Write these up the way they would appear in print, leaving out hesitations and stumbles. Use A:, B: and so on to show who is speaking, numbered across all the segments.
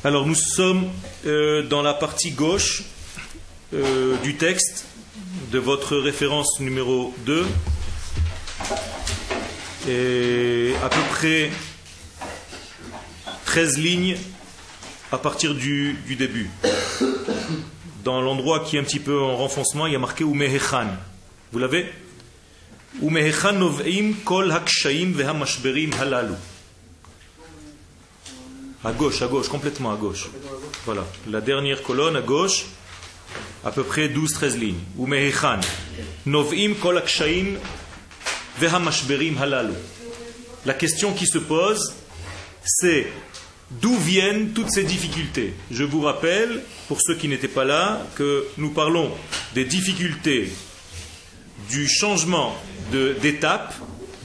A: Alors nous sommes dans la partie gauche du texte de votre référence numéro 2 et à peu près 13 lignes à partir du début. Dans l'endroit qui est un petit peu en renfoncement, il y a marqué Umehechan. Vous l'avez? Umehechan nov'im kol hakshayim vehamashberim halalu. À gauche, complètement à gauche. Voilà, la dernière colonne à gauche, à peu près 12-13 lignes. Umehechan nov'im kol hakshayim vehamashberim halalu. La question qui se pose, c'est d'où viennent toutes ces difficultés? Je vous rappelle, pour ceux qui n'étaient pas là, que nous parlons des difficultés, du changement d'étape,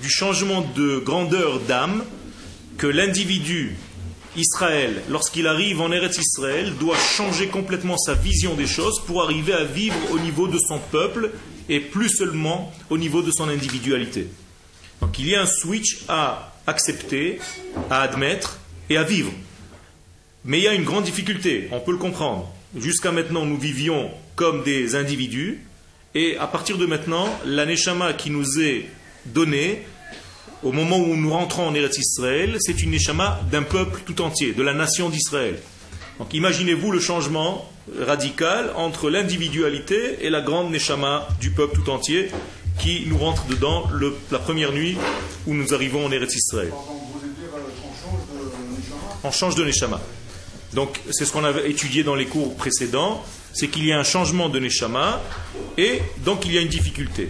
A: du changement de grandeur d'âme que l'individu Israël, lorsqu'il arrive en Eretz Israël, doit changer complètement sa vision des choses pour arriver à vivre au niveau de son peuple et plus seulement au niveau de son individualité. Donc il y a un switch à accepter, à admettre et à vivre. Mais il y a une grande difficulté, on peut le comprendre. Jusqu'à maintenant, nous vivions comme des individus, et à partir de maintenant, la Neshama qui nous est donnée, au moment où nous rentrons en Eretz Israël, c'est une Neshama d'un peuple tout entier, de la nation d'Israël. Donc imaginez-vous le changement radical entre l'individualité et la grande Neshama du peuple tout entier qui nous rentre dedans la première nuit où nous arrivons en Eretz Israël. On change de Neshama. Donc c'est ce qu'on avait étudié dans les cours précédents, c'est qu'il y a un changement de Neshama et donc il y a une difficulté.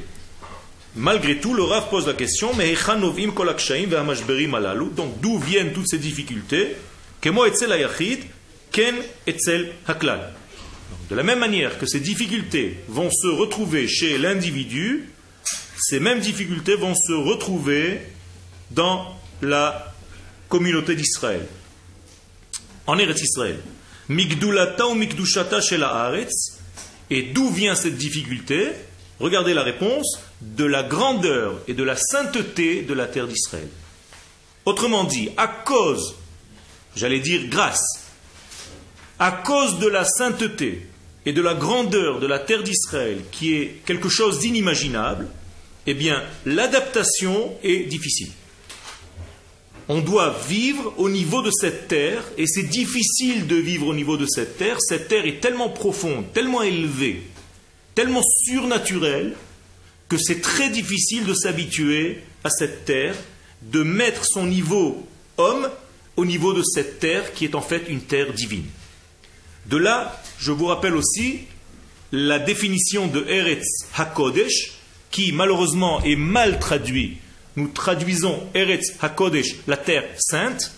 A: Malgré tout, le Rav pose la question, mais donc d'où viennent toutes ces difficultés? De la même manière que ces difficultés vont se retrouver chez l'individu, ces mêmes difficultés vont se retrouver dans la communauté d'Israël. En Eretz Israël. Migdulata ou mikdushata shel haaretz. Et d'où vient cette difficulté? Regardez la réponse. De la grandeur et de la sainteté de la terre d'Israël. Autrement dit, à cause, j'allais dire grâce, à cause de la sainteté et de la grandeur de la terre d'Israël, qui est quelque chose d'inimaginable, eh bien, l'adaptation est difficile. On doit vivre au niveau de cette terre, et c'est difficile de vivre au niveau de cette terre. Cette terre est tellement profonde, tellement élevée, tellement surnaturelle, que c'est très difficile de s'habituer à cette terre, de mettre son niveau homme au niveau de cette terre qui est en fait une terre divine. De là, je vous rappelle aussi la définition de Eretz HaKodesh, qui malheureusement est mal traduit. Nous traduisons Eretz HaKodesh, la terre sainte,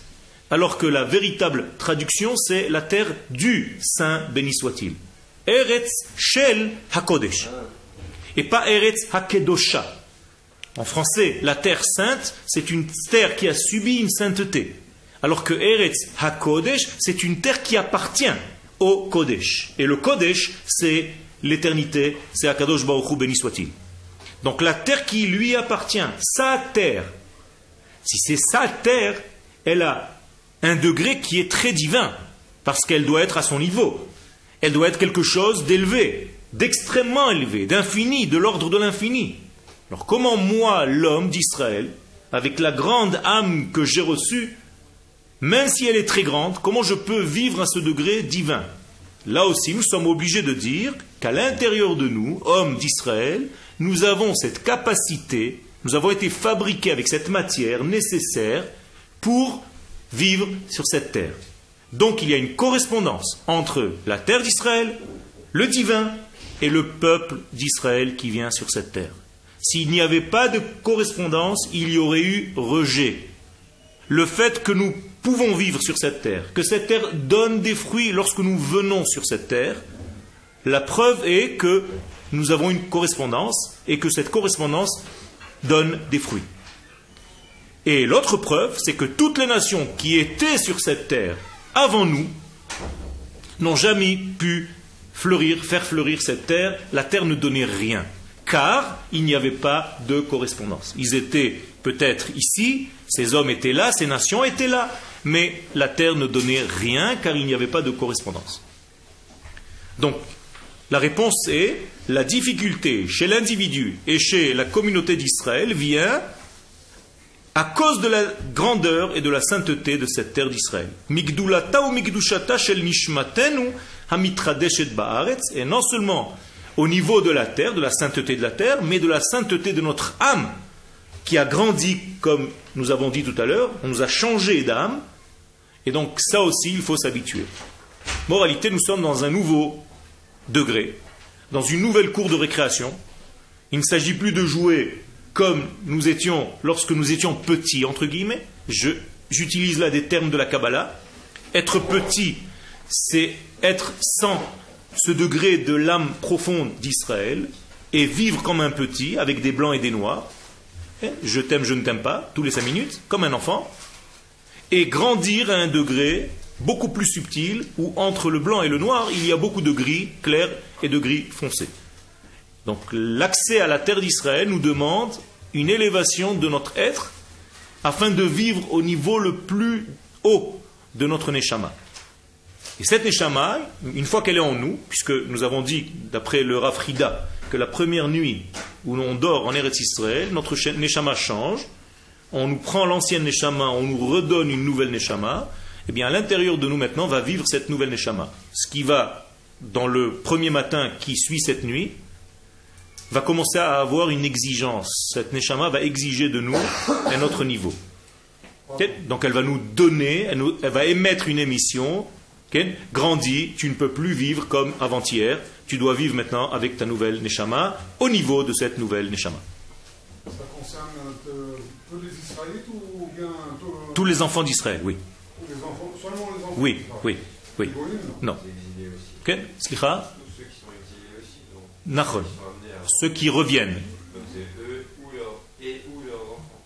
A: alors que la véritable traduction c'est la terre du Saint, béni soit-il. Eretz Shel HaKodesh. Et pas Eretz HaKedosha. En français, la terre sainte, c'est une terre qui a subi une sainteté. Alors que Eretz HaKodesh, c'est une terre qui appartient au Kodesh. Et le Kodesh, c'est l'éternité, c'est Akadosh Baruch Hu, béni soit-il. Donc la terre qui lui appartient, sa terre, si c'est sa terre, elle a un degré qui est très divin, parce qu'elle doit être à son niveau. Elle doit être quelque chose d'élevé, d'extrêmement élevé, d'infini, de l'ordre de l'infini. Alors comment moi, l'homme d'Israël, avec la grande âme que j'ai reçue, même si elle est très grande, comment je peux vivre à ce degré divin? Là aussi, nous sommes obligés de dire qu'à l'intérieur de nous, hommes d'Israël, nous avons cette capacité, nous avons été fabriqués avec cette matière nécessaire pour vivre sur cette terre. Donc il y a une correspondance entre la terre d'Israël, le divin et le peuple d'Israël qui vient sur cette terre. S'il n'y avait pas de correspondance, il y aurait eu rejet. Le fait que nous pouvons vivre sur cette terre, que cette terre donne des fruits lorsque nous venons sur cette terre, la preuve est que nous avons une correspondance et que cette correspondance donne des fruits. Et l'autre preuve, c'est que toutes les nations qui étaient sur cette terre avant nous n'ont jamais pu faire fleurir cette terre. La terre ne donnait rien, car il n'y avait pas de correspondance. Ils étaient peut-être ici, ces hommes étaient là, ces nations étaient là, mais la terre ne donnait rien car il n'y avait pas de correspondance. Donc, la réponse est, la difficulté chez l'individu et chez la communauté d'Israël vient à cause de la grandeur et de la sainteté de cette terre d'Israël. Migdulata ou migdushata shel nishmatenu hamitradeshet ba'aretz, et non seulement au niveau de la terre, de la sainteté de la terre, mais de la sainteté de notre âme, qui a grandi, comme nous avons dit tout à l'heure, on nous a changé d'âme, et donc ça aussi, il faut s'habituer. Moralité, nous sommes dans un nouveau degré, dans une nouvelle cour de récréation. Il ne s'agit plus de jouer comme nous étions lorsque nous étions petits, entre guillemets. J'utilise là des termes de la Kabbalah. Être petit, c'est être sans ce degré de l'âme profonde d'Israël et vivre comme un petit, avec des blancs et des noirs. Je t'aime, je ne t'aime pas, tous les 5 minutes, comme un enfant. Et grandir à un degré beaucoup plus subtil, où entre le blanc et le noir, il y a beaucoup de gris clair et de gris foncé. Donc l'accès à la terre d'Israël nous demande une élévation de notre être afin de vivre au niveau le plus haut de notre Neshama. Et cette Neshama, une fois qu'elle est en nous, puisque nous avons dit, d'après le Rav Frida, que la première nuit où l'on dort en Eretz Israël, notre Neshama change, on nous prend l'ancienne Neshama, on nous redonne une nouvelle Neshama, eh bien à l'intérieur de nous maintenant va vivre cette nouvelle Neshama. Ce qui va, dans le premier matin qui suit cette nuit, va commencer à avoir une exigence. Cette Neshama va exiger de nous un autre niveau. Donc elle va nous donner, elle va émettre une émission. Grandis, tu ne peux plus vivre comme avant-hier, tu dois vivre maintenant avec ta nouvelle Neshama, au niveau de cette nouvelle Neshama.
B: Ça concerne tous les Israélites ou bien
A: tous les enfants d'Israël, oui.
B: Les enfants, seulement les enfants
A: Oui, oui, oui.
B: Les goïms,
A: non. Ok, Slicha.
C: Tous ceux qui sont exilés aussi, donc.
A: Nachon.
C: Ils sont amenés à...
A: Ceux qui reviennent.
C: Donc c'est eux ou leurs enfants.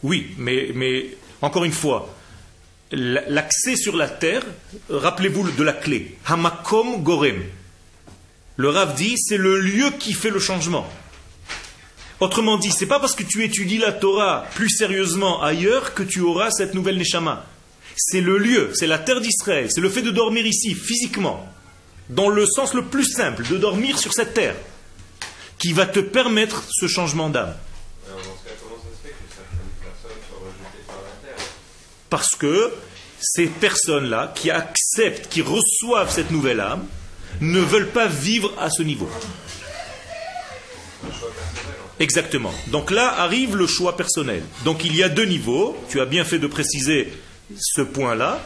A: Oui, mais encore une fois, l'accès sur la terre, rappelez-vous de la clé. Hamakom Gorem. Le Rav dit, c'est le lieu qui fait le changement. Autrement dit, c'est pas parce que tu étudies la Torah plus sérieusement ailleurs que tu auras cette nouvelle Neshama. C'est le lieu, c'est la terre d'Israël, c'est le fait de dormir ici, physiquement, dans le sens le plus simple, de dormir sur cette terre, qui va te permettre ce changement d'âme.
C: Alors dans ce cas, comment ça se fait que certaines personnes soient rejetées par la terre?
A: Parce que ces personnes-là, qui acceptent, qui reçoivent cette nouvelle âme, ne veulent pas vivre à ce niveau.
C: Un choix personnel, en
A: Exactement. Donc là arrive le choix personnel. Donc il y a 2 niveaux, tu as bien fait de préciser ce point-là.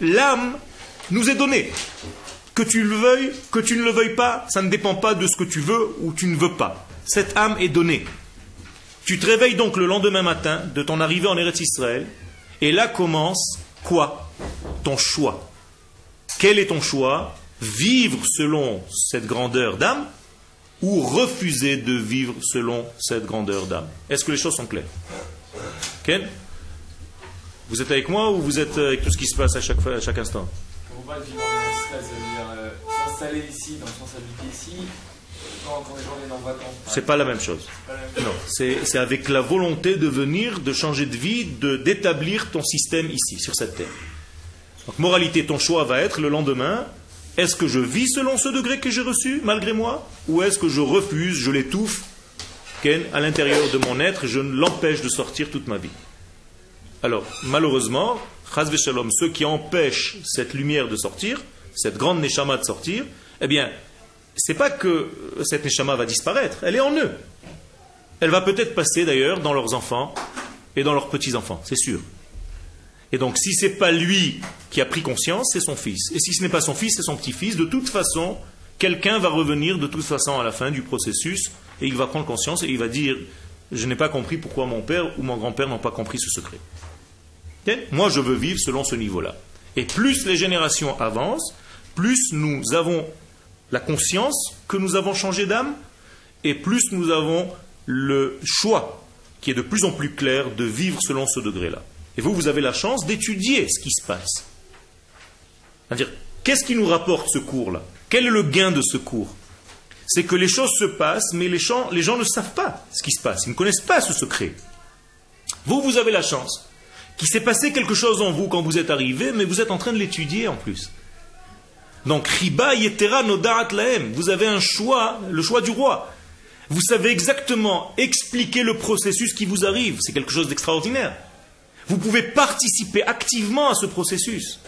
A: L'âme nous est donnée. Que tu le veuilles, que tu ne le veuilles pas, ça ne dépend pas de ce que tu veux ou tu ne veux pas. Cette âme est donnée. Tu te réveilles donc le lendemain matin de ton arrivée en Eretz Israël, et là commence quoi? Ton choix. Quel est ton choix? Vivre selon cette grandeur d'âme ou refuser de vivre selon cette grandeur d'âme? Est-ce que les choses sont claires? Ken? Vous êtes avec moi ou vous êtes avec tout ce qui se passe à chaque instant?
D: Quand on parle de vivre en Israël, ça veut dire s'installer ici, dans le sens habiter ici, quand les gens viennent en vacances.
A: C'est pas la même chose. Non, c'est avec la volonté de venir, de changer de vie, d'établir ton système ici, sur cette terre. Donc, moralité, ton choix va être le lendemain, est-ce que je vis selon ce degré que j'ai reçu, malgré moi, ou est-ce que je refuse, je l'étouffe, à l'intérieur de mon être, et je l'empêche de sortir toute ma vie. Alors, malheureusement, chas v'shalom, ceux qui empêchent cette lumière de sortir, cette grande neshama de sortir, eh bien, c'est pas que cette neshama va disparaître, elle est en eux. Elle va peut-être passer d'ailleurs dans leurs enfants et dans leurs petits-enfants, c'est sûr. Et donc, si ce n'est pas lui qui a pris conscience, c'est son fils. Et si ce n'est pas son fils, c'est son petit-fils. De toute façon, quelqu'un va revenir de toute façon à la fin du processus et il va prendre conscience et il va dire « Je n'ai pas compris pourquoi mon père ou mon grand-père n'ont pas compris ce secret. » Moi, je veux vivre selon ce niveau-là. Et plus les générations avancent, plus nous avons la conscience que nous avons changé d'âme et plus nous avons le choix qui est de plus en plus clair de vivre selon ce degré-là. Et vous, vous avez la chance d'étudier ce qui se passe. C'est-à-dire, qu'est-ce qui nous rapporte ce cours-là? Quel est le gain de ce cours? C'est que les choses se passent, mais les gens ne savent pas ce qui se passe. Ils ne connaissent pas ce secret. Vous, vous avez la chance qu'il s'est passé quelque chose en vous quand vous êtes arrivé, mais vous êtes en train de l'étudier en plus. Donc, Riba Yetera Nodaat Lahem, vous avez un choix, le choix du roi. Vous savez exactement expliquer le processus qui vous arrive. C'est quelque chose d'extraordinaire. Vous pouvez participer activement à ce processus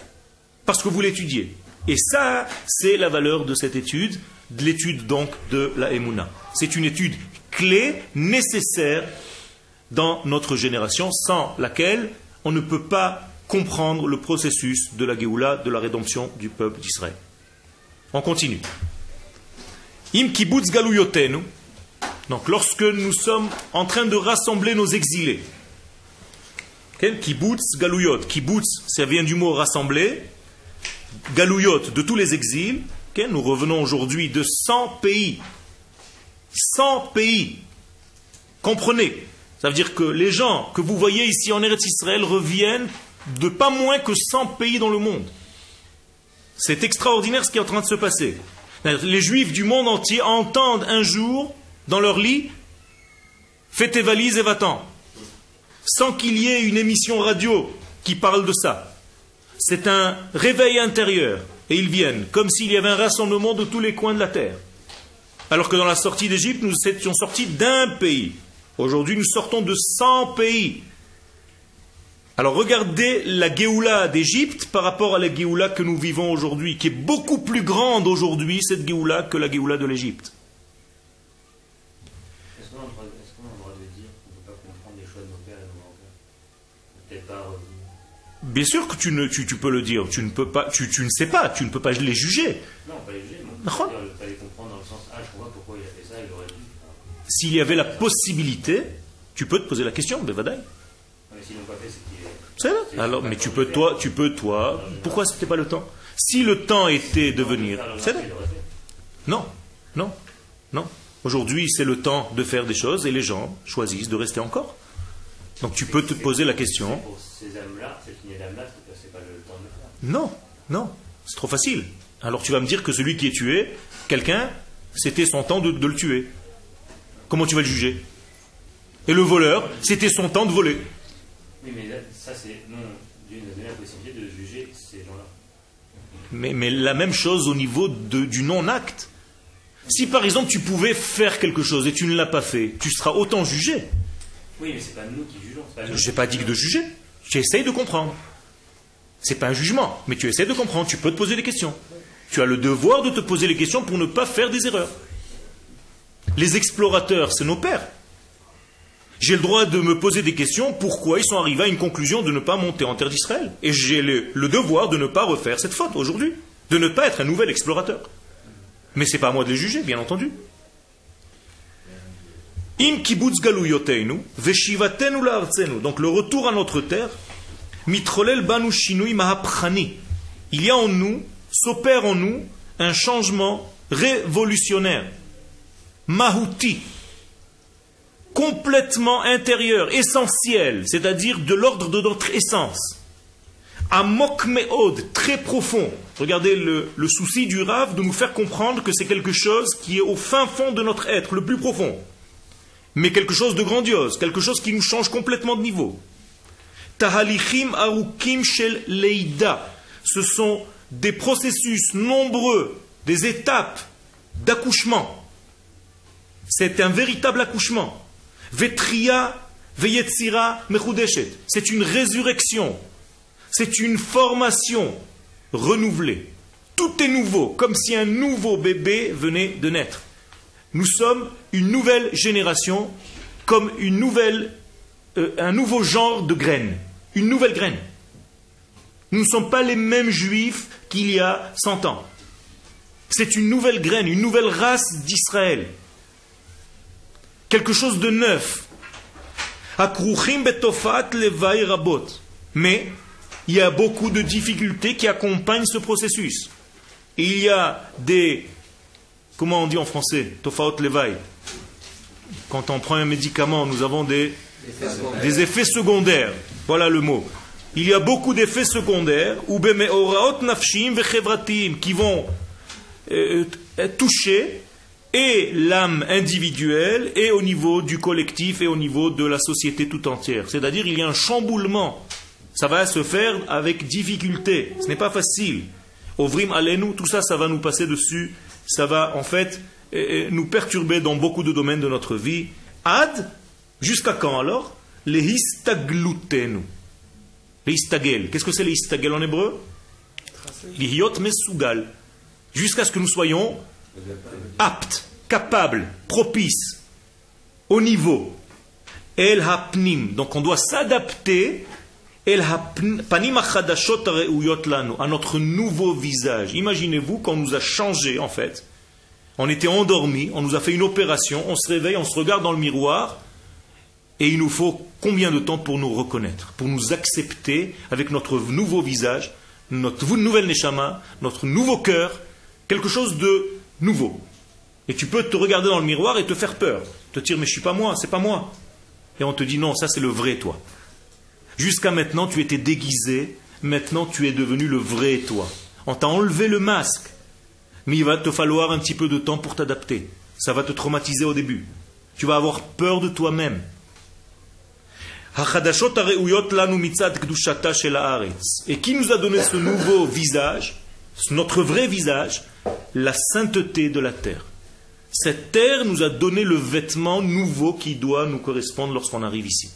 A: parce que vous l'étudiez. Et ça, c'est la valeur de cette étude, de l'étude donc de la Emouna. C'est une étude clé, nécessaire dans notre génération, sans laquelle on ne peut pas comprendre le processus de la Géoula, de la rédemption du peuple d'Israël. On continue. Im kibbutz galuyotenu. Donc, lorsque nous sommes en train de rassembler nos exilés. Kibbutz galuyot. Kibbutz, ça vient du mot rassembler. Galuyot, de tous les exils. Nous revenons aujourd'hui de 100 pays. 100 pays. Comprenez. Ça veut dire que les gens que vous voyez ici en Eretz Israël reviennent de pas moins que 100 pays dans le monde. C'est extraordinaire ce qui est en train de se passer. Les Juifs du monde entier entendent un jour, dans leur lit, fais tes valises et va-t'en. Sans qu'il y ait une émission radio qui parle de ça. C'est un réveil intérieur. Et ils viennent, comme s'il y avait un rassemblement de tous les coins de la terre. Alors que dans la sortie d'Égypte, nous étions sortis d'un pays. Aujourd'hui, nous sortons de 100 pays. Alors regardez la Géoula d'Égypte par rapport à la Géoula que nous vivons aujourd'hui, qui est beaucoup plus grande aujourd'hui, cette Géoula, que la Géoula de l'Égypte.
E: Est-ce qu'on a le droit de dire qu'on ne peut pas comprendre les choix de nos pères et de nos grands-pères? Peut-être pas.
A: Bien sûr que tu peux le dire, tu ne peux pas, tu ne sais pas, tu ne peux pas les juger.
E: Non, pas les juger, mais on peut pas les comprendre dans le sens, je comprends pourquoi il a fait ça, il aurait dû.
A: S'il y avait la possibilité, tu peux te poser la question, Bevadaï.
E: Mais s'ils n'ont pas fait, c'est qu'il est.
A: C'est là. Alors, mais tu peux toi, pourquoi c'était pas le temps? Si le temps était de venir, c'est là. Non. Aujourd'hui, c'est le temps de faire des choses et les gens choisissent de rester encore. Donc tu peux te poser la question.
E: Pour ces âmes-là, cette lignée d'âmes-là, c'est pas le temps de le faire.
A: Non, c'est trop facile. Alors tu vas me dire que celui qui est tué, quelqu'un, c'était son temps de le tuer. Comment tu vas le juger? Et le voleur, c'était son temps de voler.
E: Oui, mais là, ça c'est. Non, Dieu nous a donné la possibilité de juger ces gens-là.
A: Mais la même chose au niveau du non-acte. Si par exemple tu pouvais faire quelque chose et tu ne l'as pas fait, tu seras autant jugé.
E: Oui, mais c'est pas nous qui jugeons.
A: Je n'ai pas dit que de juger. Tu essayes de comprendre. C'est pas un jugement, mais tu essayes de comprendre. Tu peux te poser des questions. Tu as le devoir de te poser les questions pour ne pas faire des erreurs. Les explorateurs, c'est nos pères. J'ai le droit de me poser des questions pourquoi ils sont arrivés à une conclusion de ne pas monter en terre d'Israël. Et j'ai le devoir de ne pas refaire cette faute aujourd'hui. De ne pas être un nouvel explorateur. Mais ce n'est pas à moi de les juger, bien entendu. Im kibbutz galuyotenu, veshivatenu la'artzenu. Donc le retour à notre terre, mitrolel banu shinui mahapchani. Il y a en nous, s'opère en nous, un changement révolutionnaire. Mahuti. Complètement intérieur, essentiel, c'est-à-dire de l'ordre de notre essence. Amok me'od, très profond. Regardez le souci du Rav de nous faire comprendre que c'est quelque chose qui est au fin fond de notre être, le plus profond. Mais quelque chose de grandiose, quelque chose qui nous change complètement de niveau. Tahalichim arukim shel leida. Ce sont des processus nombreux, des étapes d'accouchement. C'est un véritable accouchement. Vetria veyetzira mechudeshet. C'est une résurrection. C'est une formation renouvelée. Tout est nouveau, comme si un nouveau bébé venait de naître. Nous sommes une nouvelle génération, comme un nouveau genre de graine. Une nouvelle graine. Nous ne sommes pas les mêmes juifs qu'il y a 100 ans. C'est une nouvelle graine, une nouvelle race d'Israël. Quelque chose de neuf. Mais il y a beaucoup de difficultés qui accompagnent ce processus. Et il y a des... Comment on dit en français? Tofaot levai. Quand on prend un médicament, nous avons des effets secondaires. Voilà le mot. Il y a beaucoup d'effets secondaires qui vont toucher et l'âme individuelle et au niveau du collectif et au niveau de la société tout entière. C'est-à-dire il y a un chamboulement Ça va se faire avec difficulté. Ce n'est pas facile. Ovrim alenu, tout ça, ça va nous passer dessus. Ça va en fait nous perturber dans beaucoup de domaines de notre vie. Ad, jusqu'à quand alors? Les histaglutenu. Les histagel. Qu'est-ce que c'est les histagel en hébreu? Les hiot mesugal. Jusqu'à ce que nous soyons aptes, capables, propices, au niveau. El hapnim. Donc on doit s'adapter à notre nouveau visage. Imaginez-vous qu'on nous a changé en fait. On était endormi, on nous a fait une opération, on se réveille, on se regarde dans le miroir et il nous faut combien de temps pour nous reconnaître, pour nous accepter avec notre nouveau visage, notre nouvelle neshama, notre nouveau cœur, quelque chose de nouveau. Et tu peux te regarder dans le miroir et te faire peur, te dire mais je suis pas moi, c'est pas moi. Et on te dit non, ça c'est le vrai toi. Jusqu'à maintenant, tu étais déguisé. Maintenant, tu es devenu le vrai toi. On t'a enlevé le masque. Mais il va te falloir un petit peu de temps pour t'adapter. Ça va te traumatiser au début. Tu vas avoir peur de toi-même. Et qui nous a donné ce nouveau visage, notre vrai visage? La sainteté de la terre. Cette terre nous a donné le vêtement nouveau qui doit nous correspondre lorsqu'on arrive ici.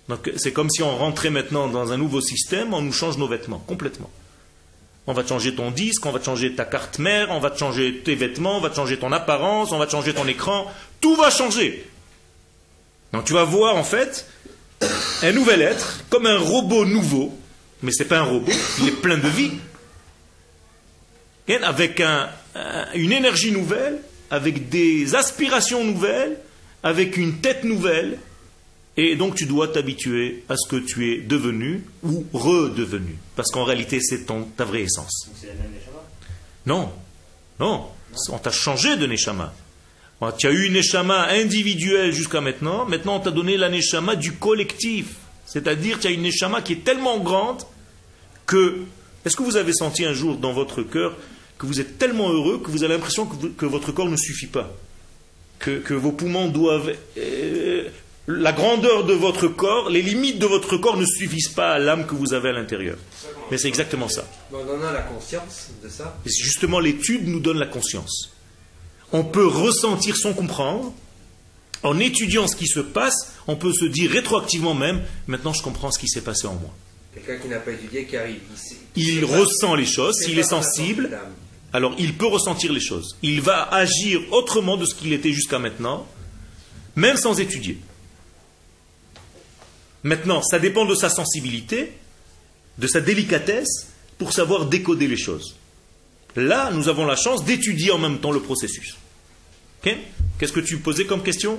A: Donc c'est comme si on rentrait maintenant dans un nouveau système, on nous change nos vêtements, complètement. On va te changer ton disque, on va te changer ta carte mère, on va te changer tes vêtements, on va te changer ton apparence, on va te changer ton écran, tout va changer. Donc tu vas voir en fait un nouvel être, comme un robot nouveau, mais ce n'est pas un robot, il est plein de vie, avec une énergie nouvelle, avec des aspirations nouvelles, avec une tête nouvelle. Et donc tu dois t'habituer à ce que tu es devenu ou redevenu. Parce qu'en réalité, c'est ta vraie essence.
E: Donc c'est la même neshama?
A: Non, non, on t'a changé de neshama. Tu as eu une neshama individuelle jusqu'à maintenant. Maintenant, on t'a donné la neshama du collectif. C'est-à-dire, tu as une neshama qui est tellement grande que... Est-ce que vous avez senti un jour dans votre cœur que vous êtes tellement heureux que vous avez l'impression que votre corps ne suffit pas? Que vos poumons doivent... la grandeur de votre corps, les limites de votre corps ne suffisent pas à l'âme que vous avez à l'intérieur. Mais c'est exactement ça.
F: On en a la conscience de ça.
A: Et justement, l'étude nous donne la conscience. On peut ressentir sans comprendre. En étudiant ce qui se passe, on peut se dire rétroactivement même, maintenant je comprends ce qui s'est passé en moi.
F: Quelqu'un qui n'a pas étudié, qui arrive.
A: Il ressent les choses, s'il est sensible, alors il peut ressentir les choses. Il va agir autrement de ce qu'il était jusqu'à maintenant, même sans étudier. Maintenant, ça dépend de sa sensibilité, de sa délicatesse, pour savoir décoder les choses. Là, nous avons la chance d'étudier en même temps le processus. Okay? Qu'est-ce que tu posais comme question?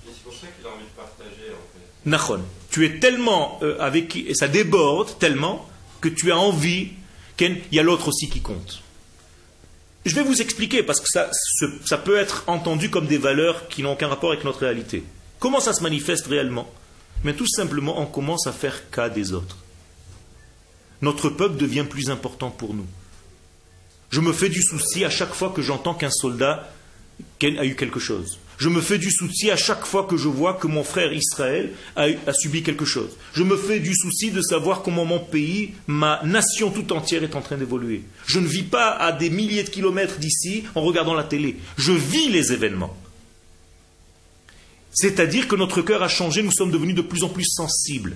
C: C'est pour ça qu'il a envie de partager, en fait.
A: Nachon. Tu es tellement et ça déborde tellement que tu as envie qu'il y a l'autre aussi qui compte. Je vais vous expliquer parce que ça peut être entendu comme des valeurs qui n'ont aucun rapport avec notre réalité. Comment ça se manifeste réellement? Mais tout simplement, on commence à faire cas des autres. Notre peuple devient plus important pour nous. Je me fais du souci à chaque fois que j'entends qu'un soldat a eu quelque chose. Je me fais du souci à chaque fois que je vois que mon frère Israël a subi quelque chose. Je me fais du souci de savoir comment mon pays, ma nation tout entière est en train d'évoluer. Je ne vis pas à des milliers de kilomètres d'ici en regardant la télé. Je vis les événements. C'est-à-dire que notre cœur a changé, nous sommes devenus de plus en plus sensibles.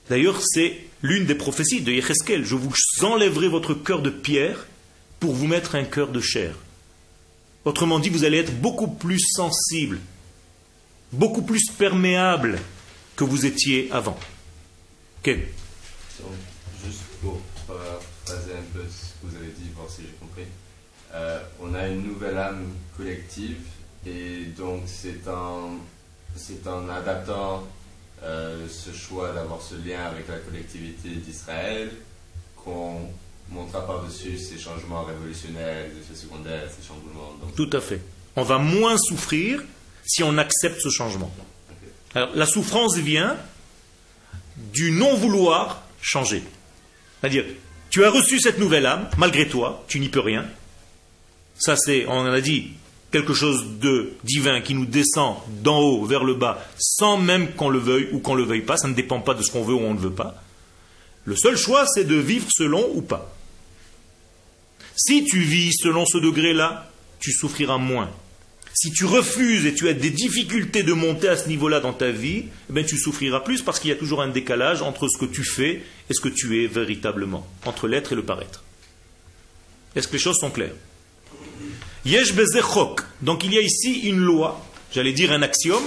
A: D'ailleurs, c'est l'une des prophéties de Yecheskel. Je vous enlèverai votre cœur de pierre pour vous mettre un cœur de chair. Autrement dit, vous allez être beaucoup plus sensible, beaucoup plus perméable que vous étiez avant. Ok.
C: Juste pour paraphraser un peu ce que vous avez dit, voir si j'ai compris. On a une nouvelle âme collective et donc c'est en adaptant ce choix d'avoir ce lien avec la collectivité d'Israël qu'on montera par-dessus ces changements révolutionnaires, les effets secondaires, ces chamboulements. Donc...
A: Tout à fait. On va moins souffrir si on accepte ce changement.
C: Okay.
A: Alors, la souffrance vient du non-vouloir changer. C'est-à-dire, tu as reçu cette nouvelle âme, malgré toi, tu n'y peux rien. Ça c'est, on a dit, quelque chose de divin qui nous descend d'en haut vers le bas, sans même qu'on le veuille ou qu'on ne le veuille pas, ça ne dépend pas de ce qu'on veut ou on ne veut pas. Le seul choix, c'est de vivre selon ou pas. Si tu vis selon ce degré-là, tu souffriras moins. Si tu refuses et tu as des difficultés de monter à ce niveau-là dans ta vie, eh bien tu souffriras plus parce qu'il y a toujours un décalage entre ce que tu fais et ce que tu es véritablement, entre l'être et le paraître. Est-ce que les choses sont claires? Yesh beze chok. Donc il y a ici une loi, j'allais dire un axiome,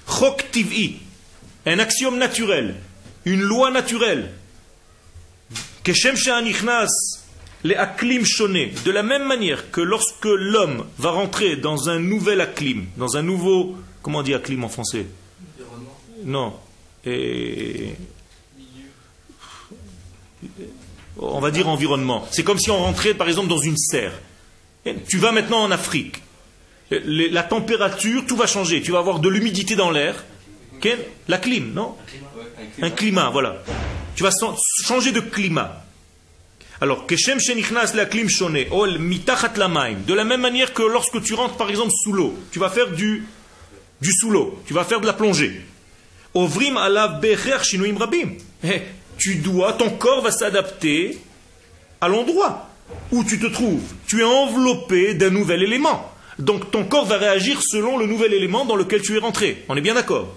A: chok tiv'i, un axiome naturel, une loi naturelle. Keshem she'anichnas les aklim shoné, de la même manière que lorsque l'homme va rentrer dans un nouvel aklim, dans un nouveau, comment on dit aklim en français? Non. On va dire environnement. C'est comme si on rentrait par exemple dans une serre. Tu vas maintenant en Afrique. La température, tout va changer. Tu vas avoir de l'humidité dans l'air. La clim, non? Un climat, voilà. Tu vas changer de climat. Alors, Keshem shenichnas la klim shone, ol mitachat lamaim. De la même manière que lorsque tu rentres par exemple sous l'eau, tu vas faire du sous l'eau, tu vas faire de la plongée. Ovrim alav becher shinuim rabim. Ton corps va s'adapter à l'endroit où tu te trouves. Tu es enveloppé d'un nouvel élément. Donc ton corps va réagir selon le nouvel élément dans lequel tu es rentré. On est bien d'accord?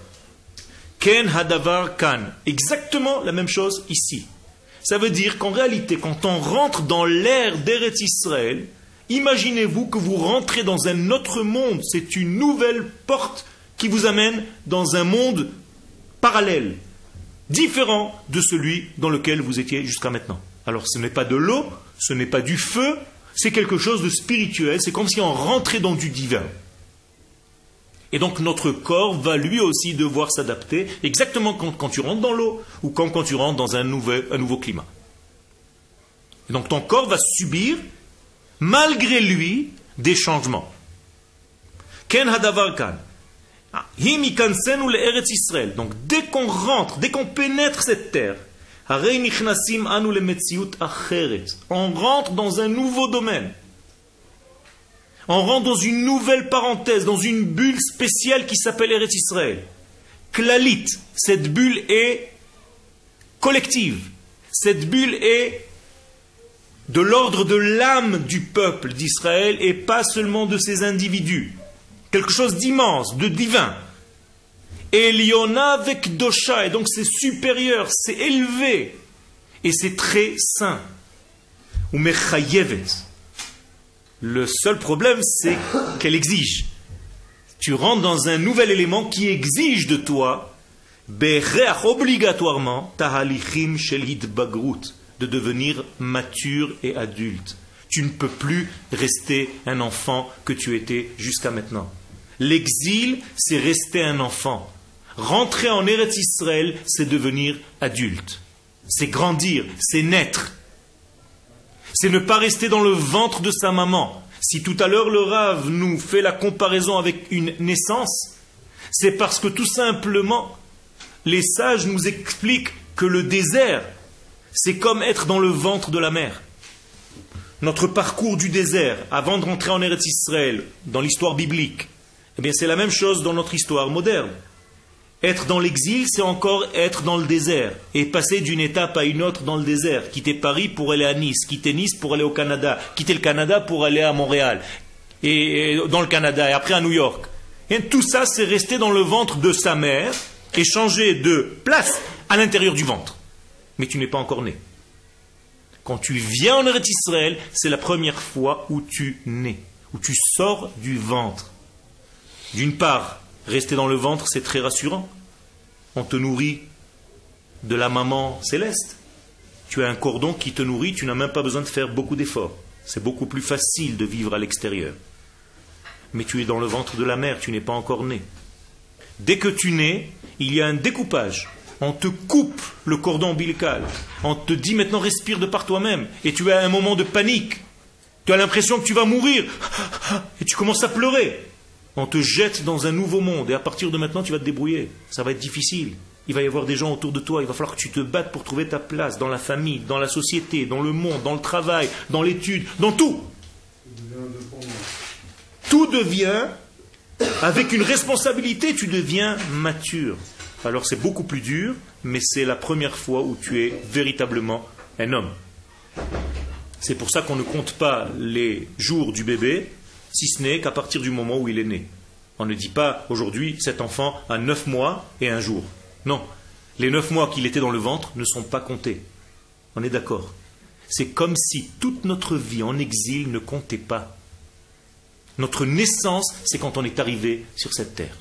A: Ken hadavar kan. Exactement la même chose ici. Ça veut dire qu'en réalité, quand on rentre dans l'ère d'Eretz Israël, imaginez-vous que vous rentrez dans un autre monde. C'est une nouvelle porte qui vous amène dans un monde parallèle, différent de celui dans lequel vous étiez jusqu'à maintenant. Alors ce n'est pas de l'eau, ce n'est pas du feu, c'est quelque chose de spirituel, c'est comme si on rentrait dans du divin. Et donc notre corps va lui aussi devoir s'adapter, exactement quand tu rentres dans l'eau, ou quand tu rentres dans un nouveau climat. Et donc ton corps va subir, malgré lui, des changements. Ken hadavar kan. Donc dès qu'on rentre, dès qu'on pénètre cette terre, on rentre dans un nouveau domaine. On rentre dans une nouvelle parenthèse, dans une bulle spéciale qui s'appelle Eretz Israël. Klalit, cette bulle est collective. Cette bulle est de l'ordre de l'âme du peuple d'Israël et pas seulement de ses individus. Quelque chose d'immense, de divin. Eliona avec Dosha, et donc c'est supérieur, c'est élevé, et c'est très saint. Ou mechayevet. Le seul problème, c'est qu'elle exige. Tu rentres dans un nouvel élément qui exige de toi, obligatoirement, tahalichim shel hitbagrut, de devenir mature et adulte. Tu ne peux plus rester un enfant que tu étais jusqu'à maintenant. L'exil, c'est rester un enfant. Rentrer en Eretz Israël, c'est devenir adulte. C'est grandir, c'est naître. C'est ne pas rester dans le ventre de sa maman. Si tout à l'heure le Rav nous fait la comparaison avec une naissance, c'est parce que tout simplement, les sages nous expliquent que le désert, c'est comme être dans le ventre de la mère. Notre parcours du désert, avant de rentrer en Eretz Israël, dans l'histoire biblique, eh bien c'est la même chose dans notre histoire moderne. Être dans l'exil, c'est encore être dans le désert et passer d'une étape à une autre dans le désert. Quitter Paris pour aller à Nice, quitter Nice pour aller au Canada, quitter le Canada pour aller à Montréal, et dans le Canada, et après à New York. Et tout ça, c'est rester dans le ventre de sa mère et changer de place à l'intérieur du ventre. Mais tu n'es pas encore né. Quand tu viens en Eretz Israël, c'est la première fois où tu nais, où tu sors du ventre. D'une part, rester dans le ventre, c'est très rassurant. On te nourrit de la maman céleste. Tu as un cordon qui te nourrit, tu n'as même pas besoin de faire beaucoup d'efforts. C'est beaucoup plus facile de vivre à l'extérieur. Mais tu es dans le ventre de la mère, tu n'es pas encore né. Dès que tu nais, il y a un découpage. On te coupe le cordon ombilical. On te dit maintenant respire de par toi-même. Et tu as un moment de panique. Tu as l'impression que tu vas mourir. Et tu commences à pleurer. On te jette dans un nouveau monde et à partir de maintenant tu vas te débrouiller. Ça va être difficile. Il va y avoir des gens autour de toi. Il va falloir que tu te battes pour trouver ta place dans la famille, dans la société, dans le monde, dans le travail, dans l'étude, dans tout. tout devient, avec une responsabilité, tu deviens mature. Alors c'est beaucoup plus dur, mais c'est la première fois où tu es véritablement un homme. C'est pour ça qu'on ne compte pas les jours du bébé, si ce n'est qu'à partir du moment où il est né. On ne dit pas aujourd'hui cet enfant a 9 mois et un jour. Non, les 9 mois qu'il était dans le ventre ne sont pas comptés. On est d'accord. C'est comme si toute notre vie en exil ne comptait pas. Notre naissance, c'est quand on est arrivé sur cette terre.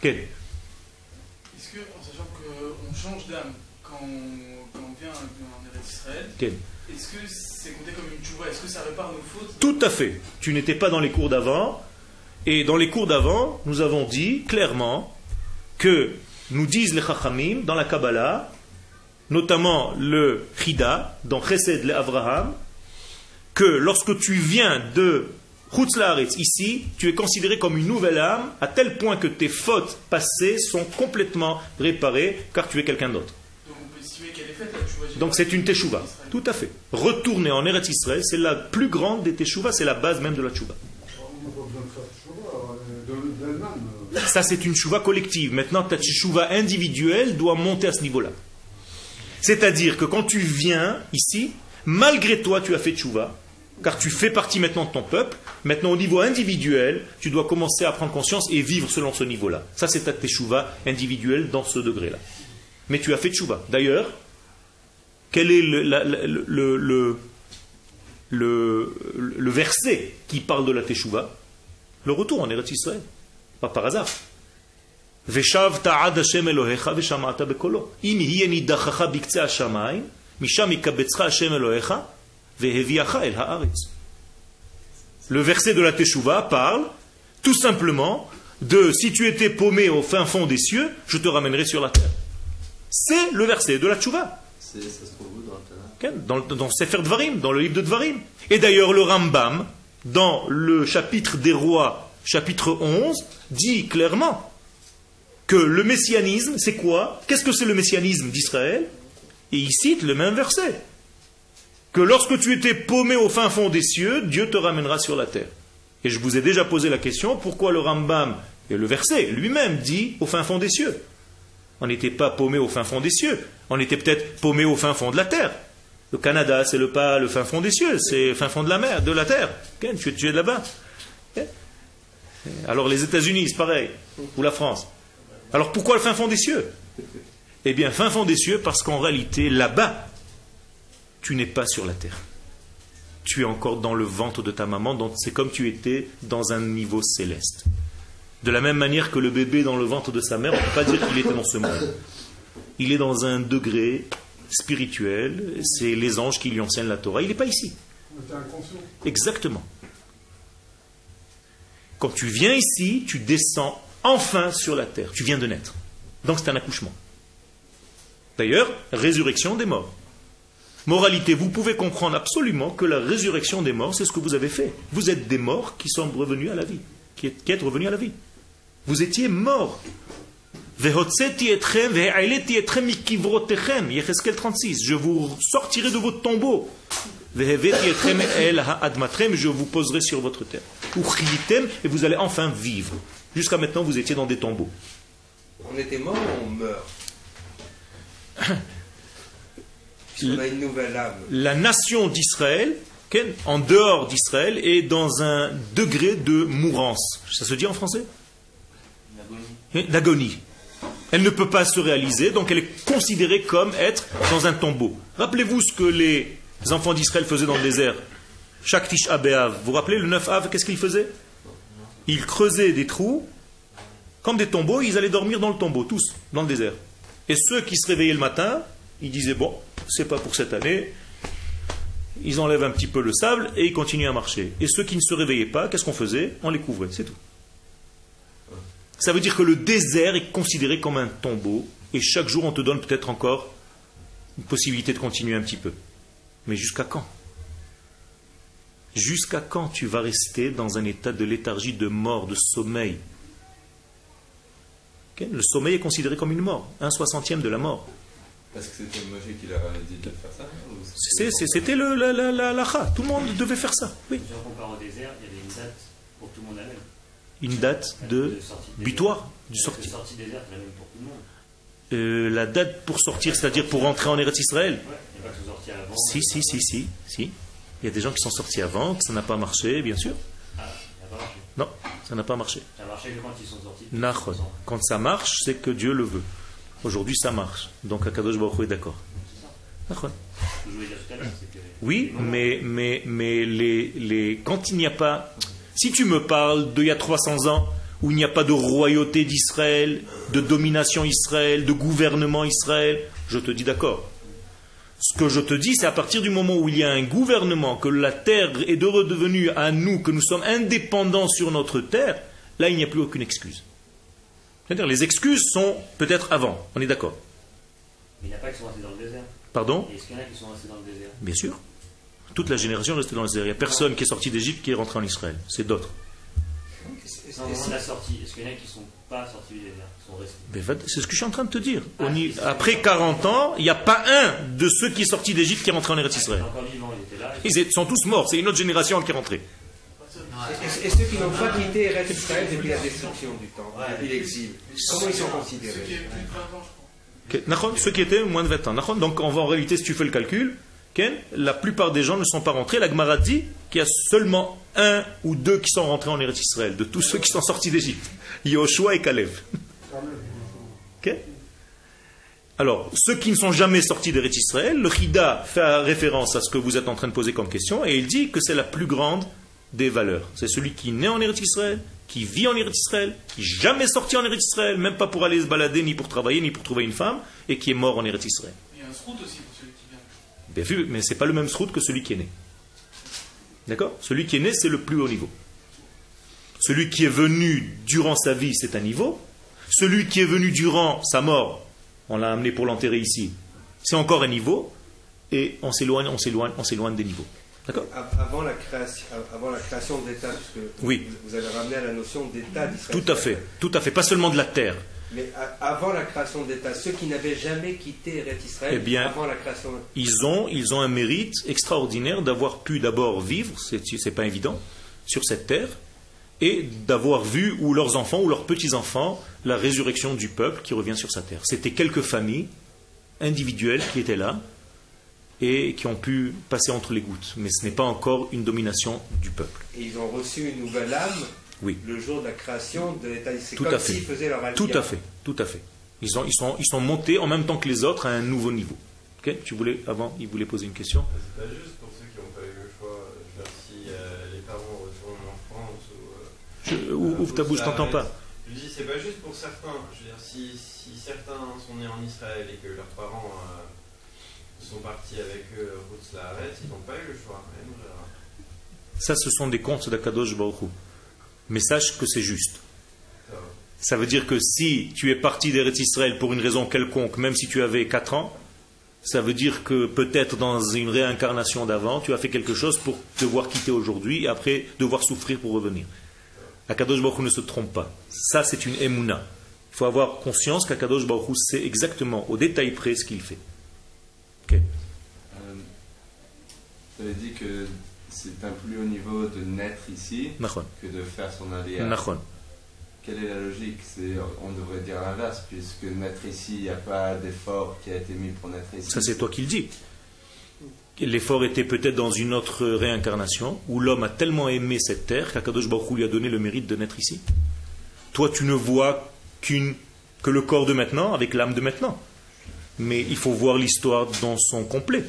A: Quel?
B: Est-ce que, en sachant qu'on change d'âme quand on vient en Eretz Israël,
A: Quel?
B: est-ce que c'est compté comme une tchouva? Est-ce que ça répare nos fautes?
A: Tout à fait. Tu n'étais pas dans les cours d'avant. Et dans les cours d'avant, nous avons dit clairement que nous disent les Chachamim dans la Kabbalah, notamment le Chida, dans Chesed le Avraham, que lorsque tu viens de Chutz Laaretz, ici, tu es considéré comme une nouvelle âme, à tel point que tes fautes passées sont complètement réparées, car tu es quelqu'un d'autre.
B: Donc on peut estimer qu'elle est faite la tchouva.
A: Donc c'est une teshuva, tout à fait. Retourner en Eretz Israël, c'est la plus grande des teshuvas, c'est la base même de la teshuva.
B: On n'a pas besoin de faire tchouva d'elle-même.
A: Ça c'est une teshuva collective. Maintenant ta teshuva individuelle doit monter à ce niveau-là. C'est-à-dire que quand tu viens ici, malgré toi tu as fait teshuva, car tu fais partie maintenant de ton peuple. Maintenant, au niveau individuel, tu dois commencer à prendre conscience et vivre selon ce niveau-là. Ça, c'est ta teshuva individuelle dans ce degré-là. Mais tu as fait teshuva. D'ailleurs, quel est le verset qui parle de la teshuva? Le retour en Eretz Israël. Pas par hasard. Veshav ta'ad Hashem Elohecha veshama'ata bekolo. Im hiye nidachacha biktzei hashamayim, misham yikabetzcha Hashem Elohecha. Le verset de la Teshuva parle tout simplement de si tu étais paumé au fin fond des cieux, je te ramènerai sur la terre. C'est le verset de la Teshuva.
C: Ça se trouve où dans le Tanakh?
A: Dans Sefer Dvarim, dans le livre de Dvarim. Et d'ailleurs, le Rambam, dans le chapitre des rois, chapitre 11, dit clairement que le messianisme, c'est quoi? Qu'est-ce que c'est le messianisme d'Israël? Et il cite le même verset. Que lorsque tu étais paumé au fin fond des cieux, Dieu te ramènera sur la terre. Et je vous ai déjà posé la question, pourquoi le Rambam, et le verset lui-même dit au fin fond des cieux? On n'était pas paumé au fin fond des cieux, on était peut-être paumé au fin fond de la terre. Le Canada, c'est pas le fin fond des cieux, c'est le fin fond de la mer, de la terre. Tu es de là-bas. Alors les États-Unis, c'est pareil, ou la France. Alors pourquoi le fin fond des cieux? Eh bien, fin fond des cieux, parce qu'en réalité, là-bas, tu n'es pas sur la terre. Tu es encore dans le ventre de ta maman, donc c'est comme tu étais dans un niveau céleste. De la même manière que le bébé dans le ventre de sa mère, on ne peut pas dire qu'il était dans ce monde. Il est dans un degré spirituel, c'est les anges qui lui enseignent la Torah, il n'est pas ici. Exactement. Quand tu viens ici, tu descends enfin sur la terre, tu viens de naître. Donc c'est un accouchement. D'ailleurs, résurrection des morts. Moralité, vous pouvez comprendre absolument que la résurrection des morts, c'est ce que vous avez fait. Vous êtes des morts qui sont revenus à la vie, qui êtes revenus à la vie. Vous étiez morts. Yecheskel 36, je vous sortirai de votre tombeau. Je vous poserai sur votre terre. Et vous allez enfin vivre. Jusqu'à maintenant, vous étiez dans des tombeaux.
F: On était mort ou on meurt? On a une nouvelle âme.
A: La nation d'Israël, en dehors d'Israël, est dans un degré de mourance. Ça se dit en français? D'agonie. Elle ne peut pas se réaliser, donc elle est considérée comme être dans un tombeau. Rappelez-vous ce que les enfants d'Israël faisaient dans le désert. Chaque Tisha B'Av. Vous vous rappelez, le 9 Av, qu'est-ce qu'ils faisaient? Ils creusaient des trous, comme des tombeaux, ils allaient dormir dans le tombeau, tous, dans le désert. Et ceux qui se réveillaient le matin, ils disaient, bon, c'est pas pour cette année. Ils enlèvent un petit peu le sable et ils continuent à marcher. Et ceux qui ne se réveillaient pas, qu'est-ce qu'on faisait? On les couvrait, c'est tout. Ça veut dire que le désert est considéré comme un tombeau et chaque jour on te donne peut-être encore une possibilité de continuer un petit peu. Mais jusqu'à quand? Jusqu'à quand tu vas rester dans un état de léthargie, de mort, de sommeil? Le sommeil est considéré comme une mort, 1/60 de la mort.
C: Parce que c'était Moshe qui leur avait dit de faire ça?
A: C'était l'akha. Tout le monde devait faire ça. Oui.
E: Si on compare au désert, il y avait une date pour tout le monde la même.
A: Une date de
E: sortie désert.
A: butoir, du
E: La
A: sortie.
E: sortie désert, c'est la même pour tout le monde.
A: La date pour sortir, c'est-à-dire pour rentrer en Eretz Israël.
E: Ouais, il n'y a pas que sont sortis avant.
A: Si. Il y a des gens qui sont sortis avant, que ça n'a pas marché, bien sûr.
E: Ah, ça n'a pas marché.
A: Non, ça n'a pas marché.
E: Ça a marché que quand ils sont sortis.
A: Nachon. Quand ça marche, c'est que Dieu le veut. Aujourd'hui, ça marche. Donc, Akadosh Baruch Hu est d'accord. Nachon.
E: Ce que je voulais dire tout à l'heure, c'est que.
A: Oui, mais quand il n'y a pas... Si tu me parles d'il y a 300 ans, où il n'y a pas de royauté d'Israël, de domination Israël, de gouvernement Israël, je te dis d'accord. Ce que je te dis, c'est à partir du moment où il y a un gouvernement, que la terre est redevenue à nous, que nous sommes indépendants sur notre terre, là, il n'y a plus aucune excuse. C'est-à-dire, les excuses sont peut-être avant, on est d'accord.
E: Mais il n'y a pas qui sont restés dans le désert.
A: Pardon ?
E: Est-ce qu'il y en a qui sont restés dans le désert?
A: Bien sûr. Toute la génération est restée dans le désert. Il n'y a personne qui est sorti d'Égypte qui est rentré en Israël. C'est d'autres.
E: Non, au moment de la sortie, est-ce qu'il y en a qui ne sont pas sortis du désert, qui sont restés?
A: Mais c'est ce que je suis en train de te dire. Après 40 ans, il n'y a pas un de ceux qui est sorti d'Égypte qui est rentré en Eretz Israël.
E: Encore vivants, ils étaient là.
A: Ils sont tous morts. C'est une autre génération qui est rentrée.
F: Et ceux qui n'ont pas quitté Eretz Israël depuis la destruction du temple, depuis l'exil, comment ils sont considérés?
B: Ceux qui avaient plus de 20 ans, je crois.
A: Nachon, ceux qui étaient moins de 20 ans. Nachon, donc en réalité, si tu fais le calcul, la plupart des gens ne sont pas rentrés. La Gemara dit qu'il y a seulement un ou deux qui sont rentrés en Eretz Israël, de tous ceux qui sont sortis d'Égypte. Yoshua et Kalev. Ok? Alors, ceux qui ne sont jamais sortis d'Eretz Israël, le Chida fait référence à ce que vous êtes en train de poser comme question, et il dit que c'est la plus grande des valeurs. C'est celui qui naît en Eretz Israël, qui vit en Eretz Israël, qui n'est jamais sorti en Eretz Israël, même pas pour aller se balader, ni pour travailler, ni pour trouver une femme, et qui est mort en Eretz Israël.
B: Il y a un srout aussi pour celui qui vient.
A: Bien vu, mais ce n'est pas le même srout que celui qui est né. D'accord? Celui qui est né, c'est le plus haut niveau. Celui qui est venu durant sa vie, c'est un niveau. Celui qui est venu durant sa mort, on l'a amené pour l'enterrer ici, c'est encore un niveau. Et on s'éloigne des niveaux. D'accord?
F: Avant la création de l'État, puisque
A: oui.
F: Vous avez ramené à la notion d'État d'Israël.
A: Tout à fait, pas seulement de la terre.
F: Mais avant la création de l'État, ceux qui n'avaient jamais quitté Eretz Israël, avant la création...
A: Ils ont un mérite extraordinaire d'avoir pu d'abord vivre, c'est pas évident, sur cette terre, et d'avoir vu, ou leurs enfants, ou leurs petits-enfants, la résurrection du peuple qui revient sur sa terre. C'était quelques familles individuelles qui étaient là, et qui ont pu passer entre les gouttes. Mais ce n'est pas encore une domination du peuple.
F: Et ils ont reçu une nouvelle âme le jour de la création de l'État d'Israël.
A: Tout à fait.
F: S'ils faisaient leur
A: Tout à fait. Ils sont montés en même temps que les autres à un nouveau niveau. Okay? Il voulait poser une question.
C: C'est pas juste pour ceux qui n'ont pas eu le choix. Je veux dire, si les parents retournent en France
A: ouvre ta bouche, je t'entends pas.
C: Je dis, c'est pas juste pour certains. Je veux dire, si certains sont nés en Israël et que leurs parents sont partis avec eux route la arrête, ils n'ont pas eu le choix.
A: Ça, ce sont des contes d'Akadosh Baruch Hu. Mais sache que c'est juste. Ça veut dire que si tu es parti d'Eretz Israël pour une raison quelconque, même si tu avais 4 ans, ça veut dire que peut-être dans une réincarnation d'avant, tu as fait quelque chose pour devoir quitter aujourd'hui et après devoir souffrir pour revenir. Akadosh Baruch Hu ne se trompe pas. Ça, c'est une émouna. Il faut avoir conscience qu'Akadosh Baruch Hu sait exactement, au détail près, ce qu'il fait. Okay.
C: Tu avais dit que c'est un plus haut niveau de naître ici que de faire son aliyah. Quelle est la logique? On devrait dire l'inverse, puisque naître ici, il n'y a pas d'effort qui a été mis pour naître ici.
A: Ça, c'est toi qui le dis. L'effort était peut-être dans une autre réincarnation, où l'homme a tellement aimé cette terre qu'Akadosh Baruch Hu lui a donné le mérite de naître ici. Toi, tu ne vois que le corps de maintenant avec l'âme de maintenant. Mais il faut voir l'histoire dans son complet.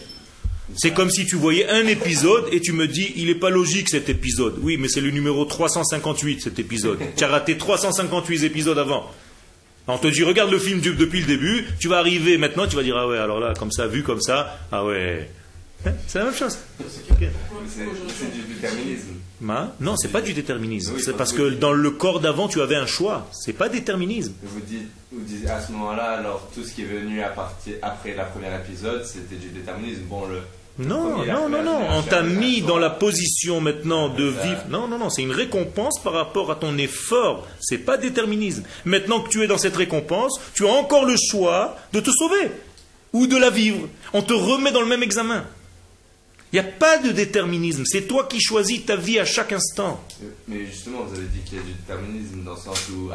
A: C'est comme si tu voyais un épisode et tu me dis, il n'est pas logique cet épisode. Oui, mais c'est le numéro 358 cet épisode. Tu as raté 358 épisodes avant. On te dit, regarde le film depuis le début, tu vas arriver maintenant, tu vas dire, ah ouais, alors là, comme ça, vu comme ça, ah ouais. C'est la même chose.
C: C'est du déterminisme.
A: Non, c'est pas du déterminisme. Oui, c'est parce que dans le corps d'avant, tu avais un choix. C'est pas déterminisme.
C: Vous dites à ce moment-là, alors tout ce qui est venu après la première épisode, c'était du déterminisme.
A: Non. On t'a mis dans la position maintenant de vivre. Non. C'est une récompense par rapport à ton effort. C'est pas déterminisme. Maintenant que tu es dans cette récompense, tu as encore le choix de te sauver ou de la vivre. On te remet dans le même examen. Il n'y a pas de déterminisme. C'est toi qui choisis ta vie à chaque instant.
C: Mais justement, vous avez dit qu'il y a du déterminisme dans le sens où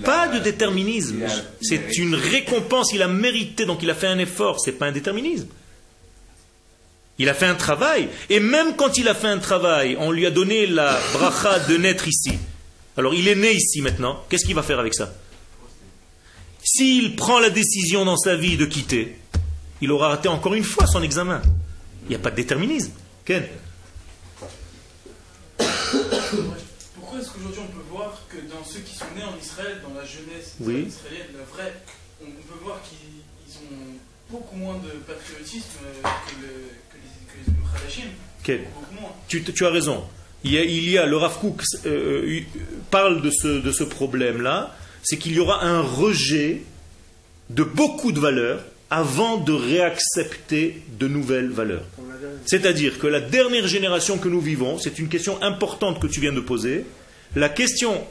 A: Pas de déterminisme. C'est une récompense. Il a mérité, donc il a fait un effort. C'est pas un déterminisme. Il a fait un travail. Et même quand il a fait un travail, on lui a donné la bracha de naître ici. Alors il est né ici maintenant. Qu'est-ce qu'il va faire avec ça? S'il prend la décision dans sa vie de quitter, il aura raté encore une fois son examen. Il n'y a pas de déterminisme. Ken?
B: Pourquoi est-ce qu'aujourd'hui on peut voir que dans ceux qui sont nés en Israël, dans la jeunesse israélienne, la vraie, on peut voir qu'ils ont beaucoup moins de patriotisme que les Khadashim?
A: Ken? Beaucoup moins. Tu as raison. Il y a le Rav Kook parle de ce problème-là, c'est qu'il y aura un rejet de beaucoup de valeurs avant de réaccepter de nouvelles valeurs. C'est-à-dire que la dernière génération que nous vivons, c'est une question importante que tu viens de poser, la question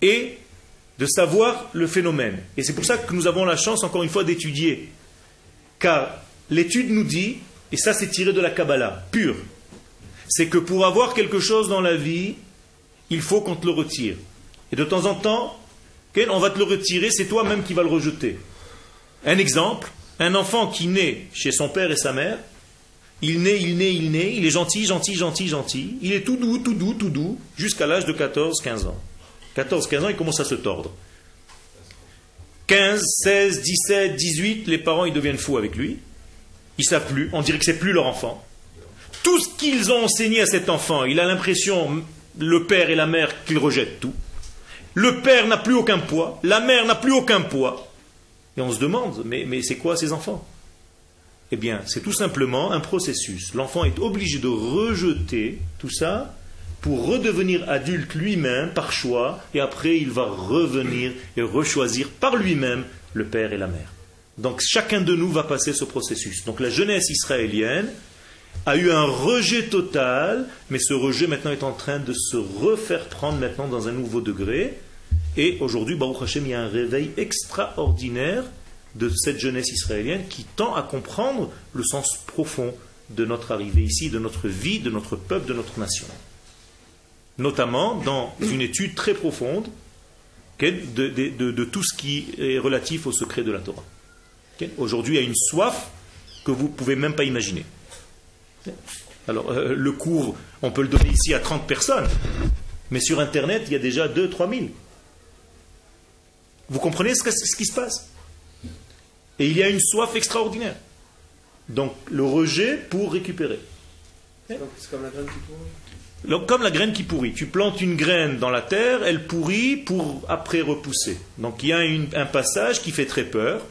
A: est de savoir le phénomène. Et c'est pour ça que nous avons la chance, encore une fois, d'étudier. Car l'étude nous dit, et ça c'est tiré de la Kabbalah, pure, c'est que pour avoir quelque chose dans la vie, il faut qu'on te le retire. Et de temps en temps, on va te le retirer, c'est toi-même qui vas le rejeter. Un exemple, un enfant qui naît chez son père et sa mère, il naît, il est gentil, il est tout doux, jusqu'à l'âge de 14-15 ans. 14-15 ans, il commence à se tordre. 15, 16, 17, 18, les parents ils deviennent fous avec lui. Ils ne savent plus, on dirait que c'est plus leur enfant. Tout ce qu'ils ont enseigné à cet enfant, il a l'impression, le père et la mère, qu'ils rejettent tout. Le père n'a plus aucun poids, la mère n'a plus aucun poids. Et on se demande, mais c'est quoi ces enfants? Eh bien, c'est tout simplement un processus. L'enfant est obligé de rejeter tout ça pour redevenir adulte lui-même par choix, et après il va revenir et rechoisir par lui-même le père et la mère. Donc chacun de nous va passer ce processus. Donc la jeunesse israélienne a eu un rejet total, mais ce rejet maintenant est en train de se refaire prendre maintenant dans un nouveau degré. Et aujourd'hui, Baruch Hashem, il y a un réveil extraordinaire de cette jeunesse israélienne qui tend à comprendre le sens profond de notre arrivée ici, de notre vie, de notre peuple, de notre nation. Notamment dans une étude très profonde de tout ce qui est relatif au secret de la Torah. Aujourd'hui, il y a une soif que vous ne pouvez même pas imaginer. Alors, le cours, on peut le donner ici à 30 personnes, mais sur Internet, il y a déjà 2-3 000. Vous comprenez ce qui se passe? Et il y a une soif extraordinaire. Donc, le rejet pour récupérer.
F: C'est comme la graine qui pourrit.
A: Donc, comme la graine qui pourrit. Tu plantes une graine dans la terre, elle pourrit pour après repousser. Donc, il y a un passage qui fait très peur.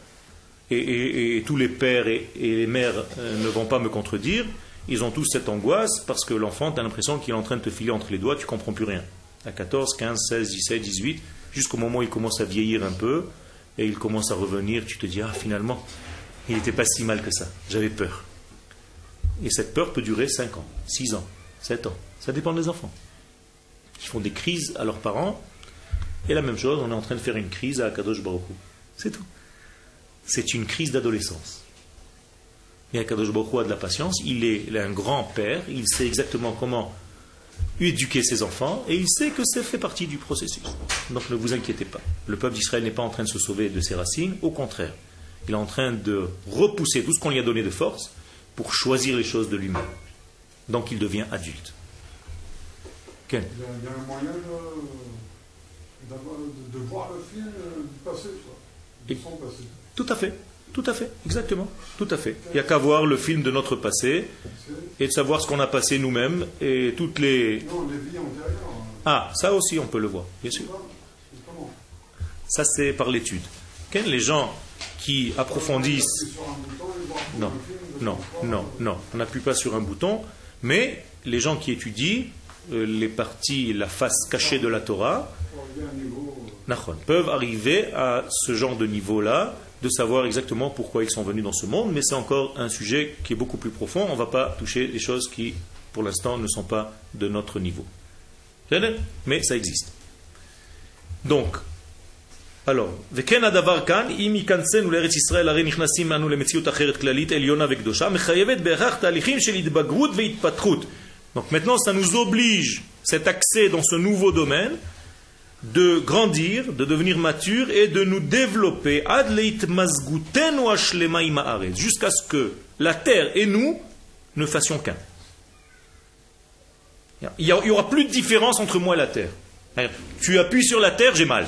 A: Et tous les pères et les mères ne vont pas me contredire. Ils ont tous cette angoisse parce que l'enfant, tu as l'impression qu'il est en train de te filer entre les doigts, tu ne comprends plus rien. À 14, 15, 16, 17, 18, jusqu'au moment où il commence à vieillir un peu, et il commence à revenir, tu te dis, ah finalement, il n'était pas si mal que ça, j'avais peur. Et cette peur peut durer 5 ans, 6 ans, 7 ans, ça dépend des enfants. Ils font des crises à leurs parents, et la même chose, on est en train de faire une crise à Akadosh Baruch Hu. C'est tout. C'est une crise d'adolescence. Et Akadosh Baruch Hu a de la patience, il est un grand-père, il sait exactement comment éduquer ses enfants, et il sait que ça fait partie du processus. Donc ne vous inquiétez pas. Le peuple d'Israël n'est pas en train de se sauver de ses racines, au contraire. Il est en train de repousser tout ce qu'on lui a donné de force pour choisir les choses de lui-même. Donc il devient adulte. Ken?
G: Il y a un moyen de voir le film du passé, du son passé.
A: Tout à fait. Tout à fait, exactement, tout à fait. Il n'y a qu'à voir le film de notre passé et de savoir ce qu'on a passé nous-mêmes et toutes les...
G: Non, les vies antérieures.
A: Ah, ça aussi on peut le voir, bien sûr. Ça c'est par l'étude. Les gens qui approfondissent... Non, on n'appuie pas sur un bouton, mais les gens qui étudient les parties, la face cachée de la Torah, peuvent arriver à ce genre de niveau-là, de savoir exactement pourquoi ils sont venus dans ce monde, mais c'est encore un sujet qui est beaucoup plus profond. On ne va pas toucher des choses qui, pour l'instant, ne sont pas de notre niveau. Mais ça existe. Donc, Alors, וכן הדבר כאן, אם ייכנסנו לארץ ישראל, הרי נכנסים אנו למציאות אחרת כללית, עליונה וקדושה, מחייבת בהכרח תהליכים של התבגרות והתפתחות. Donc maintenant, ça nous oblige, cet accès dans ce nouveau domaine, de grandir, de devenir mature et de nous développer ad leitmazgutenu ashlema im haaretz, jusqu'à ce que la terre et nous ne fassions qu'un. Il n'y aura plus de différence entre moi et la terre. Tu appuies sur la terre, j'ai mal.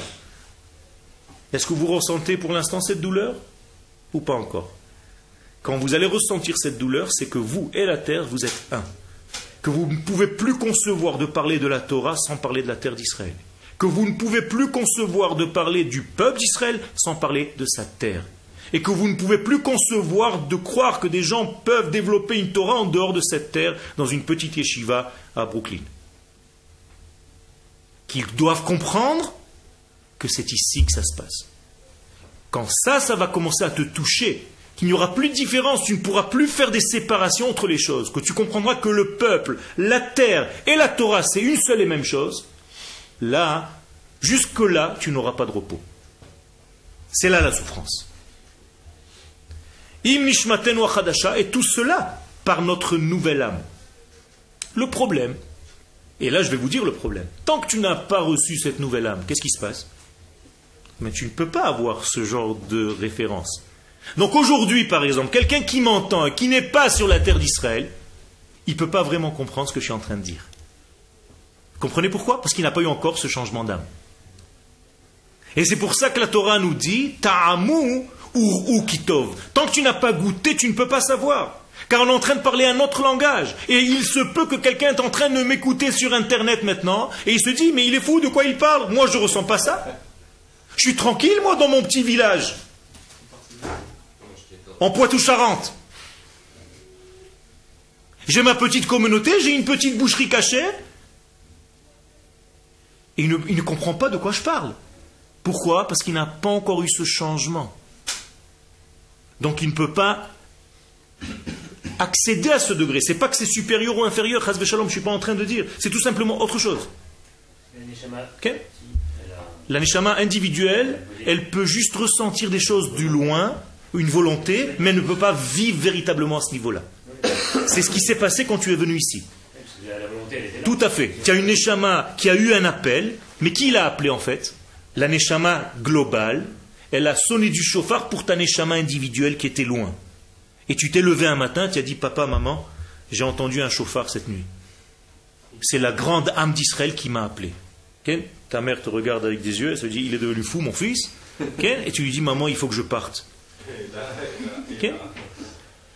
A: Est-ce que vous ressentez pour l'instant cette douleur ou pas encore? Quand vous allez ressentir cette douleur, c'est que vous et la terre, vous êtes un. Que vous ne pouvez plus concevoir de parler de la Torah sans parler de la terre d'Israël. Que vous ne pouvez plus concevoir de parler du peuple d'Israël sans parler de sa terre. Et que vous ne pouvez plus concevoir de croire que des gens peuvent développer une Torah en dehors de cette terre, dans une petite yeshiva à Brooklyn. Qu'ils doivent comprendre que c'est ici que ça se passe. Quand ça va commencer à te toucher, qu'il n'y aura plus de différence, tu ne pourras plus faire des séparations entre les choses, que tu comprendras que le peuple, la terre et la Torah, c'est une seule et même chose, là, jusque-là, tu n'auras pas de repos. C'est là la souffrance. Im nishmatenu achadasha, et tout cela par notre nouvelle âme. Le problème, et là je vais vous dire le problème, tant que tu n'as pas reçu cette nouvelle âme, qu'est-ce qui se passe? Mais tu ne peux pas avoir ce genre de référence. Donc aujourd'hui, par exemple, quelqu'un qui m'entend et qui n'est pas sur la terre d'Israël, il ne peut pas vraiment comprendre ce que je suis en train de dire. Comprenez pourquoi? Parce qu'il n'a pas eu encore ce changement d'âme. Et c'est pour ça que la Torah nous dit Ta'amu ou kitov. Tant que tu n'as pas goûté, tu ne peux pas savoir. Car on est en train de parler un autre langage. Et il se peut que quelqu'un est en train de m'écouter sur Internet maintenant, et il se dit, mais il est fou, de quoi il parle? Moi, je ne ressens pas ça. Je suis tranquille, moi, dans mon petit village. En Poitou-Charentes. J'ai ma petite communauté, j'ai une petite boucherie cachée. Et il ne comprend pas de quoi je parle. Pourquoi? Parce qu'il n'a pas encore eu ce changement. Donc il ne peut pas accéder à ce degré. C'est pas que c'est supérieur ou inférieur, chas v'shalom, je ne suis pas en train de dire. C'est tout simplement autre chose. Okay? La neshama individuelle, elle peut juste ressentir des choses du loin, une volonté, mais elle ne peut pas vivre véritablement à ce niveau-là. C'est ce qui s'est passé quand tu es venu ici. Tout à fait. Tu as une neshama qui a eu un appel, mais qui l'a appelé en fait? La neshama globale. Elle a sonné du chauffard pour ta neshama individuelle qui était loin. Et tu t'es levé un matin, tu as dit, papa, maman, j'ai entendu un chauffard cette nuit. C'est la grande âme d'Israël qui m'a appelé. Okay? Ta mère te regarde avec des yeux, elle se dit, il est devenu fou mon fils. Okay? Et tu lui dis, maman, il faut que je parte. Okay?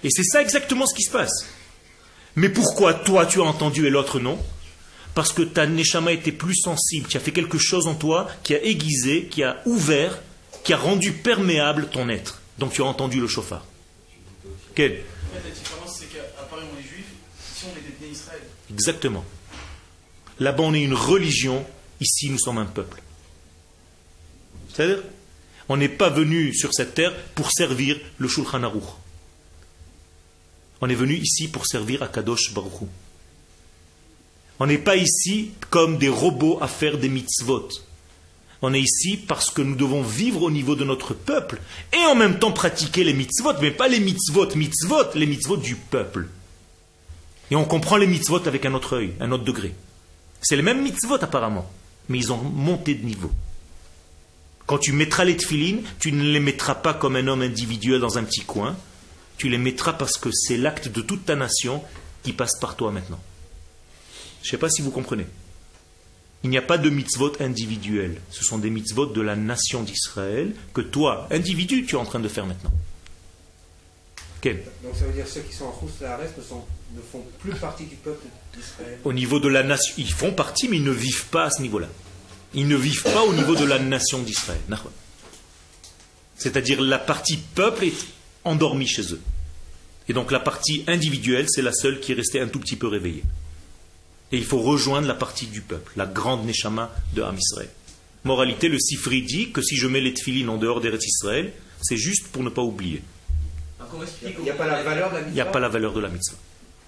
A: Et c'est ça exactement ce qui se passe. Mais pourquoi toi tu as entendu et l'autre non? Parce que ta neshama était plus sensible, tu as fait quelque chose en toi qui a aiguisé, qui a ouvert, qui a rendu perméable ton être. Donc tu as entendu le chauffard. Quel?
B: En fait, la différence, c'est qu'à Paris, on est juif, ici, on est des bénis Israël.
A: Exactement. Là-bas, on est une religion, ici, nous sommes un peuple. C'est-à-dire, on n'est pas venu sur cette terre pour servir le Shulchan Aruch. On est venu ici pour servir à Kadosh Baruch Hu. On n'est pas ici comme des robots à faire des mitzvot. On est ici parce que nous devons vivre au niveau de notre peuple et en même temps pratiquer les mitzvot, mais pas les mitzvot, les mitzvot du peuple. Et on comprend les mitzvot avec un autre œil, un autre degré. C'est les mêmes mitzvot apparemment, mais ils ont monté de niveau. Quand tu mettras les tefilines, tu ne les mettras pas comme un homme individuel dans un petit coin, tu les mettras parce que c'est l'acte de toute ta nation qui passe par toi maintenant. Je ne sais pas si vous comprenez. Il n'y a pas de mitzvot individuels. Ce sont des mitzvot de la nation d'Israël que toi, individu, tu es en train de faire maintenant. Quel?
F: Donc ça veut dire que ceux qui sont en Khous Laaretz ne font plus partie du peuple d'Israël.
A: Au niveau de la nation, ils font partie, mais ils ne vivent pas à ce niveau-là. Ils ne vivent pas au niveau de la nation d'Israël. C'est-à-dire la partie peuple est endormie chez eux. Et donc la partie individuelle, c'est la seule qui est restée un tout petit peu réveillée. Et il faut rejoindre la partie du peuple, la grande neshama de Am Israël. Moralité, le Sifri dit que si je mets les tefilines en dehors d'Eretz Israël, c'est juste pour ne pas oublier.
F: Il n'y a pas la valeur de la mitzvah.
A: Il n'y a pas la valeur de la mitzvah.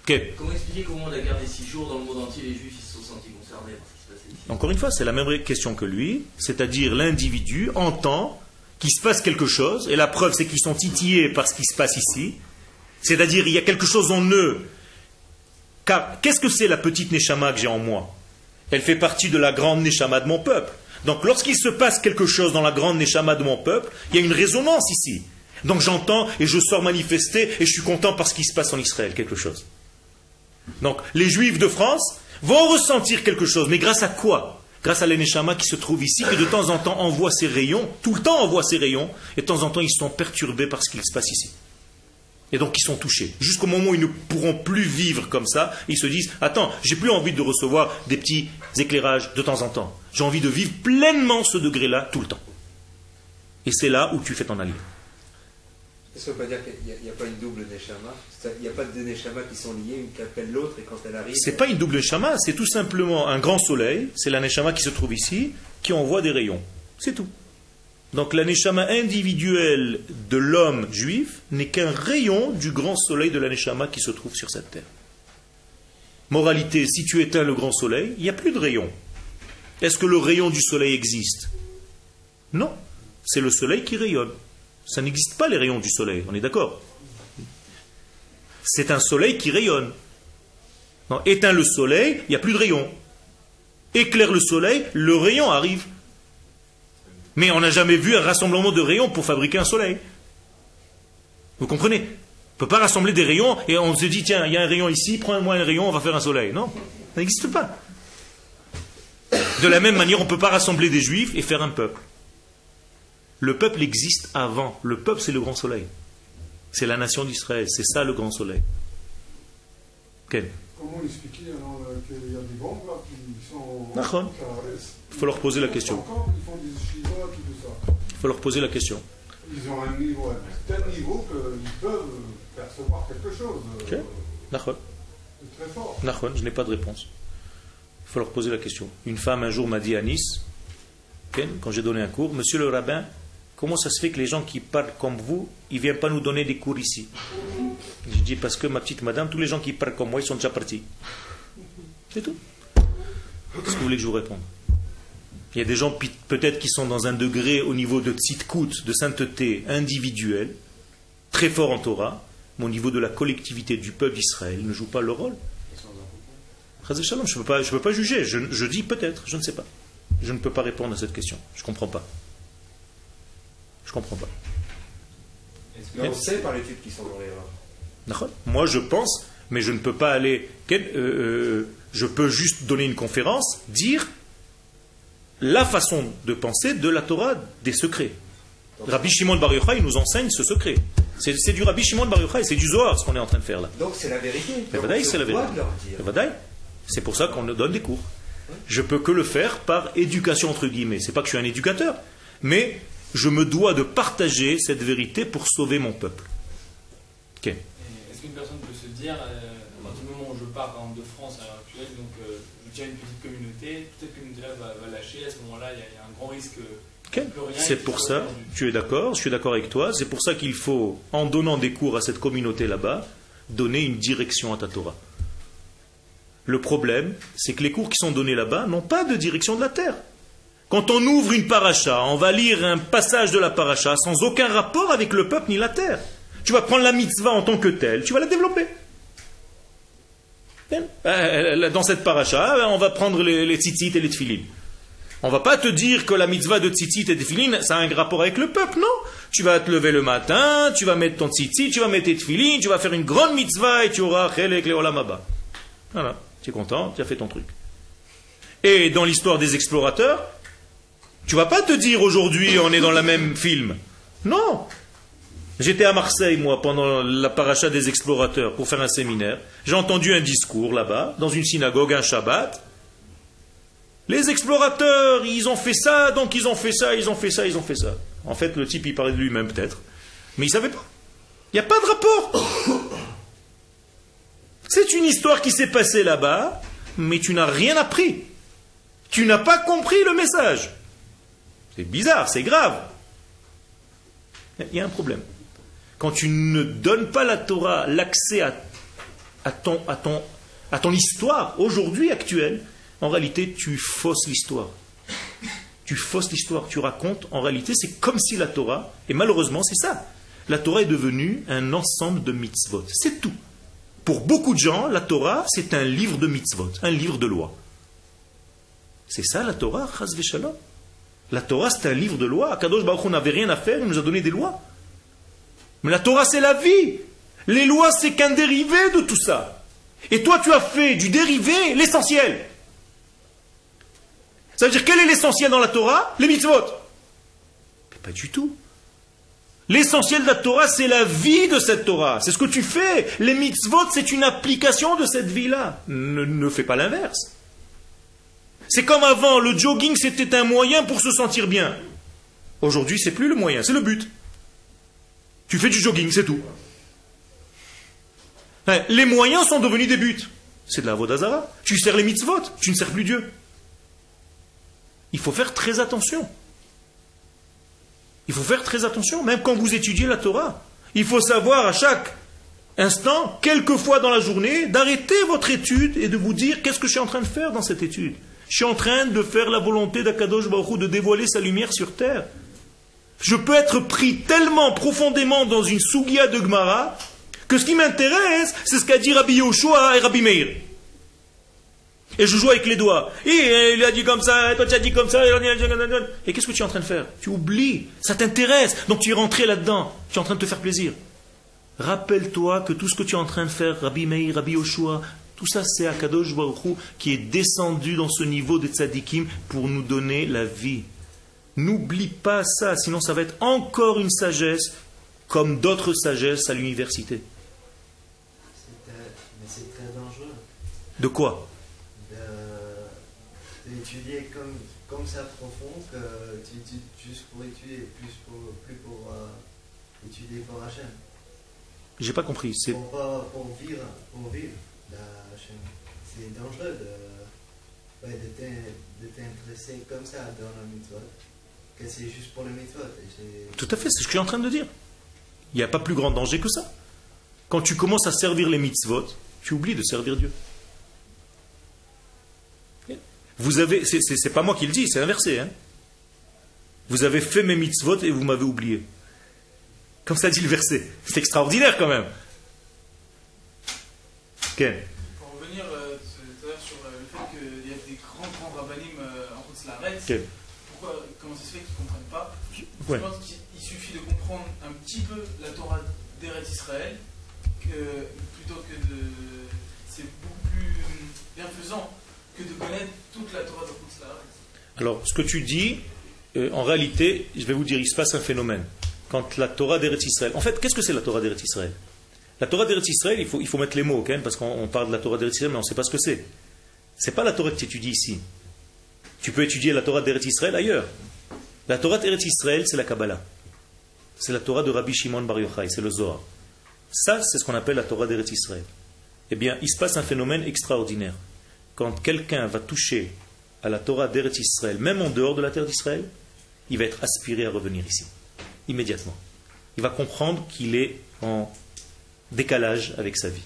A: Okay.
H: Comment expliquer qu'au moment de la guerre des 6 jours, dans le monde entier, les Juifs ils se sont sentis concernés par ce qui se passait ici?
A: Encore une fois, c'est la même question que lui, c'est-à-dire l'individu entend qu'il se passe quelque chose, et la preuve c'est qu'ils sont titillés par ce qui se passe ici, c'est-à-dire il y a quelque chose en eux. Car qu'est-ce que c'est la petite Neshama que j'ai en moi? Elle fait partie de la grande Neshama de mon peuple. Donc lorsqu'il se passe quelque chose dans la grande Neshama de mon peuple, il y a une résonance ici. Donc j'entends et je sors manifester et je suis content parce qu'il se passe en Israël quelque chose. Donc les Juifs de France vont ressentir quelque chose, mais grâce à quoi? Grâce à l'Neshama qui se trouve ici, qui de temps en temps envoie ses rayons, tout le temps envoie ses rayons, et de temps en temps ils sont perturbés par ce qu'il se passe ici. Et donc ils sont touchés. Jusqu'au moment où ils ne pourront plus vivre comme ça, ils se disent, attends, j'ai plus envie de recevoir des petits éclairages de temps en temps. J'ai envie de vivre pleinement ce degré-là tout le temps. Et c'est là où tu fais ton allié.
F: Ça ne veut pas dire qu'il n'y a pas une double Neshama. Il n'y a pas deux Neshama qui sont liées, une qui appelle l'autre, et quand elle arrive...
A: C'est pas une double Neshama, c'est tout simplement un grand soleil, c'est la Neshama qui se trouve ici, qui envoie des rayons. C'est tout. Donc la Neshama individuelle de l'homme juif n'est qu'un rayon du grand soleil de la Neshama qui se trouve sur cette terre. Moralité, si tu éteins le grand soleil, il n'y a plus de rayon. Est-ce que le rayon du soleil existe? Non, c'est le soleil qui rayonne. Ça n'existe pas les rayons du soleil, on est d'accord? C'est un soleil qui rayonne. Non, éteins le soleil, il n'y a plus de rayon. Éclaire le soleil, le rayon arrive. Mais on n'a jamais vu un rassemblement de rayons pour fabriquer un soleil. Vous comprenez? On ne peut pas rassembler des rayons et on se dit, tiens, il y a un rayon ici, prends-moi un rayon, on va faire un soleil. Non, ça n'existe pas. De la même manière, on ne peut pas rassembler des juifs et faire un peuple. Le peuple existe avant. Le peuple, c'est le grand soleil. C'est la nation d'Israël. C'est ça le grand soleil. Quel?
G: Comment expliquer alors qu'il y a des banques là qui sont...
A: D'accord. Il faut leur poser la question.
G: Ils font des chivas, tout ça.
A: Il faut leur poser la question.
G: Ils ont un niveau, un tel niveau qu'ils peuvent percevoir quelque chose.
A: Ok. D'accord.
G: C'est très fort.
A: D'accord, je n'ai pas de réponse. Il faut leur poser la question. Une femme un jour m'a dit à Nice, quand j'ai donné un cours, Monsieur le rabbin, comment ça se fait que les gens qui parlent comme vous, ils ne viennent pas nous donner des cours ici? J'ai dit, parce que ma petite madame, tous les gens qui parlent comme moi, ils sont déjà partis. C'est tout. Qu'est-ce que vous voulez que je vous réponde? Il y a des gens peut-être qui sont dans un degré au niveau de tzidkout, de sainteté individuelle, très fort en Torah, mais au niveau de la collectivité du peuple d'Israël, ils ne jouent pas leur rôle. Je ne peux pas juger, je dis peut-être, je ne sais pas. Je ne peux pas répondre à cette question. Je ne comprends pas. Je ne comprends pas.
F: Mais on sait par l'étude qui sont dans l'erreur.
A: Moi je pense, mais je ne peux pas aller... je peux juste donner une conférence, dire la façon de penser de la Torah des secrets. Rabbi Shimon Bar Yochai nous enseigne ce secret. C'est du Rabbi Shimon Bar Yochai, c'est du Zohar ce qu'on est en train de faire là.
F: Donc c'est la vérité.
A: C'est la vérité. C'est pour ça qu'on nous donne des cours. Je peux que le faire par éducation entre guillemets. C'est pas que je suis un éducateur, mais je me dois de partager cette vérité pour sauver mon peuple. Ok.
D: Est-ce qu'une personne peut se dire, à partir du moment où je pars par exemple de France à l'heure actuelle, donc je tiens une petite communauté, peut-être que communauté va lâcher, à ce moment-là il y a un grand risque.
A: Okay. C'est pour ça, tu es d'accord, je suis d'accord avec toi, c'est pour ça qu'il faut, en donnant des cours à cette communauté là-bas, donner une direction à ta Torah. Le problème, c'est que les cours qui sont donnés là-bas n'ont pas de direction de la terre. Quand on ouvre une paracha, on va lire un passage de la paracha sans aucun rapport avec le peuple ni la terre. Tu vas prendre la mitzvah en tant que telle, tu vas la développer. Dans cette paracha, on va prendre les tzitzit et les tefillin. On ne va pas te dire que la mitzvah de tzitzit et tefillin, ça a un rapport avec le peuple, non. Tu vas te lever le matin, tu vas mettre ton tzitzit, tu vas mettre tes tefillin, tu vas faire une grande mitzvah et tu auras chelek leolam haba. Voilà, tu es content, tu as fait ton truc. Et dans l'histoire des explorateurs, tu vas pas te dire aujourd'hui on est dans le même film. Non. J'étais à Marseille, moi, pendant la paracha des explorateurs pour faire un séminaire. J'ai entendu un discours là-bas, dans une synagogue, un Shabbat. Les explorateurs, ils ont fait ça, donc ils ont fait ça, ils ont fait ça, ils ont fait ça. En fait, le type, il parlait de lui-même peut-être. Mais il ne savait pas. Il n'y a pas de rapport. C'est une histoire qui s'est passée là-bas, mais tu n'as rien appris. Tu n'as pas compris le message. C'est bizarre, c'est grave. Il y a un problème. Quand tu ne donnes pas la Torah l'accès à ton histoire, aujourd'hui, actuelle, en réalité, tu fausses l'histoire. Tu fausses l'histoire, tu racontes, en réalité, c'est comme si la Torah, et malheureusement, c'est ça. La Torah est devenue un ensemble de mitzvot. C'est tout. Pour beaucoup de gens, la Torah, c'est un livre de mitzvot, un livre de loi. C'est ça la Torah, chas v'shalom. La Torah, c'est un livre de loi. Akadosh Baruch Hu n'avait rien à faire, il nous a donné des lois. Mais la Torah, c'est la vie. Les lois, c'est qu'un dérivé de tout ça. Et toi, tu as fait du dérivé l'essentiel. Ça veut dire, quel est l'essentiel dans la Torah? Les mitzvot. Mais pas du tout. L'essentiel de la Torah, c'est la vie de cette Torah. C'est ce que tu fais. Les mitzvot, c'est une application de cette vie-là. Ne fais pas l'inverse. C'est comme avant, le jogging, c'était un moyen pour se sentir bien. Aujourd'hui, c'est plus le moyen, c'est le but. Tu fais du jogging, c'est tout. Les moyens sont devenus des buts. C'est de la avodah zara. Tu sers les mitzvot, tu ne sers plus Dieu. Il faut faire très attention. Il faut faire très attention, même quand vous étudiez la Torah. Il faut savoir à chaque instant, quelques fois dans la journée, d'arrêter votre étude et de vous dire qu'est-ce que je suis en train de faire dans cette étude. Je suis en train de faire la volonté d'Akadosh Baruch Hu, de dévoiler sa lumière sur terre. Je peux être pris tellement profondément dans une sougia de Gemara que ce qui m'intéresse, c'est ce qu'a dit Rabbi Yoshua et Rabbi Meir. Et je joue avec les doigts. Et il a dit comme ça, toi tu as dit comme ça. Et qu'est-ce que tu es en train de faire? Tu oublies, ça t'intéresse. Donc tu es rentré là-dedans. Tu es en train de te faire plaisir. Rappelle-toi que tout ce que tu es en train de faire, Rabbi Meir, Rabbi Yoshua, tout ça c'est Akadosh Baruch Hu qui est descendu dans ce niveau de tzadikim pour nous donner la vie. N'oublie pas ça, sinon ça va être encore une sagesse comme d'autres sagesses à l'université.
I: Mais c'est très dangereux.
A: De quoi?
I: D'étudier comme ça profond que tu étudies juste pour étudier, plus pour étudier pour Hachem.
A: J'ai pas compris. C'est...
I: Pour vivre la Hachem. C'est dangereux de t'intéresser comme ça dans la mitzvot, que c'est juste pour le mitzvot.
A: Tout à fait, c'est ce que je suis en train de dire. Il n'y a pas plus grand danger que ça. Quand tu commences à servir les mitzvot, tu oublies de servir Dieu. Vous avez, c'est pas moi qui le dis, c'est inversé. Hein. Vous avez fait mes mitzvot et vous m'avez oublié. Comme ça dit le verset. C'est extraordinaire quand même. Ken.
B: Pour revenir tout à l'heure sur le fait qu'il y a des grands rabbanim en Chutz-Laaretz, comment ça se fait qu'ils ne comprennent pas? Je pense qu'il suffit de comprendre un petit peu la Torah d'Eretz Israël, plutôt que de... C'est beaucoup plus bienfaisant que de connaître toute la Torah de Chutz-Laaretz.
A: Alors, ce que tu dis, en réalité, je vais vous dire, il se passe un phénomène. Quand la Torah d'Eretz Israël... En fait, qu'est-ce que c'est la Torah d'Eretz Israël? La Torah d'Eretz Israël, il faut mettre les mots, okay, parce qu'on parle de la Torah d'Eretz Israël, mais on ne sait pas ce que c'est. Ce n'est pas la Torah que tu étudies ici. Tu peux étudier la Torah d'Eretz Israël ailleurs. La Torah d'Eretz Israël, c'est la Kabbalah. C'est la Torah de Rabbi Shimon Bar Yochai, c'est le Zohar. Ça, c'est ce qu'on appelle la Torah d'Eretz Israël. Eh bien, il se passe un phénomène extraordinaire. Quand quelqu'un va toucher à la Torah d'Eretz Israël, même en dehors de la terre d'Israël, il va être aspiré à revenir ici. Immédiatement. Il va comprendre qu'il est en décalage avec sa vie.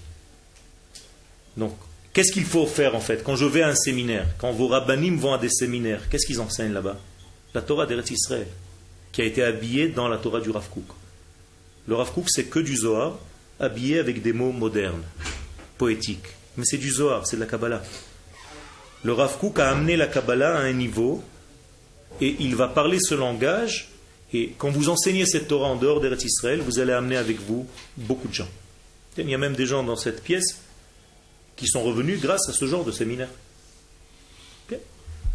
A: Donc, qu'est-ce qu'il faut faire en fait? Quand je vais à un séminaire, quand vos rabbanim vont à des séminaires, qu'est-ce qu'ils enseignent là-bas? La Torah d'Eretz Israël, qui a été habillée dans la Torah du Rav Kook. Le Rav Kook, c'est que du Zohar, habillé avec des mots modernes, poétiques. Mais c'est du Zohar, c'est de la Kabbalah. Le Rav Kook a amené la Kabbalah à un niveau, et il va parler ce langage. Et quand vous enseignez cette Torah en dehors d'Eretz Israël, vous allez amener avec vous beaucoup de gens. Il y a même des gens dans cette pièce qui sont revenus grâce à ce genre de séminaire.
H: Mais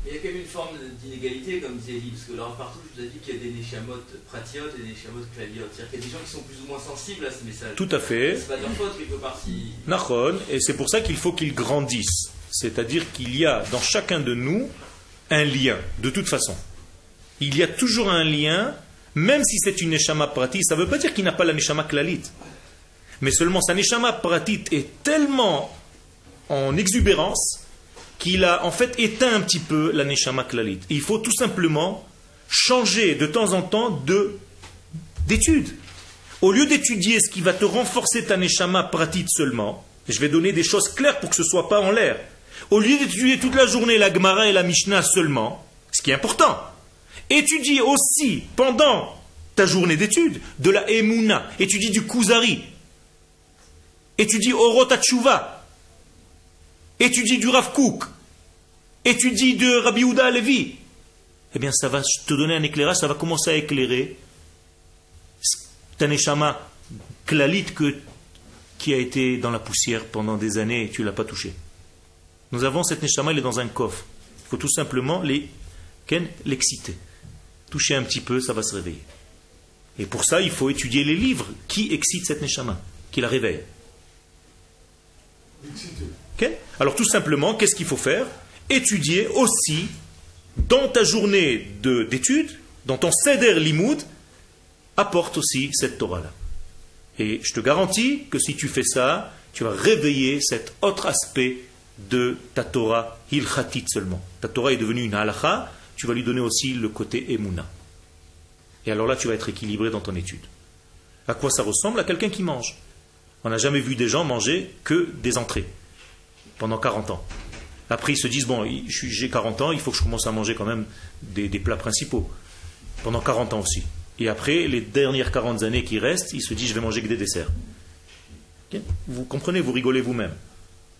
H: il y a quand même une forme d'inégalité, comme disait Elie, parce que là, partout, je vous ai dit qu'il y a des neshamot pratiotes et des neshamot klaliotes. C'est-à-dire qu'il y a des gens qui sont plus ou moins sensibles à ce message.
A: Tout à fait.
H: C'est pas de leur faute, quelque part.
A: Nachon, et c'est pour ça qu'il faut qu'ils grandissent. C'est-à-dire qu'il y a dans chacun de nous un lien, de toute façon. Il y a toujours un lien. Même si c'est une neshama pratit, ça ne veut pas dire qu'il n'a pas la neshama klalit. Mais seulement sa neshama pratit est tellement en exubérance qu'il a en fait éteint un petit peu la neshama klalit. Et il faut tout simplement changer de temps en temps d'étude. Au lieu d'étudier ce qui va te renforcer ta neshama pratit seulement, Je vais donner des choses claires pour que ce ne soit pas en l'air. Au lieu d'étudier toute la journée la Gemara et la Mishnah seulement, ce qui est important, étudie aussi pendant ta journée d'études de la Emouna, étudie du Kuzari, étudie Orot HaTshuva, étudie du Rav Kook, étudie de Rabbi Yehuda Halevi. Eh bien, ça va te donner un éclairage, ça va commencer à éclairer ta neshama klalit qui a été dans la poussière pendant des années et tu ne l'as pas touché. Nous avons cette neshama, elle est dans un coffre. Il faut tout simplement l'exciter. Toucher un petit peu, ça va se réveiller. Et pour ça, il faut étudier les livres qui excitent cette neshama, qui la réveillent. Okay? Alors tout simplement, qu'est-ce qu'il faut faire? Étudier aussi dans ta journée d'études, dans ton seder limoud, apporte aussi cette Torah-là. Et je te garantis que si tu fais ça, tu vas réveiller cet autre aspect de ta Torah hilchatit seulement. Ta Torah est devenue une halacha, tu vas lui donner aussi le côté emuna. Et alors là, tu vas être équilibré dans ton étude. À quoi ça ressemble? À quelqu'un qui mange. On n'a jamais vu des gens manger que des entrées pendant 40 ans. Après, ils se disent, bon, j'ai 40 ans, il faut que je commence à manger quand même des plats principaux. Pendant 40 ans aussi. Et après, les dernières 40 années qui restent, ils se disent, je vais manger que des desserts. Okay? Vous comprenez, vous rigolez vous-même.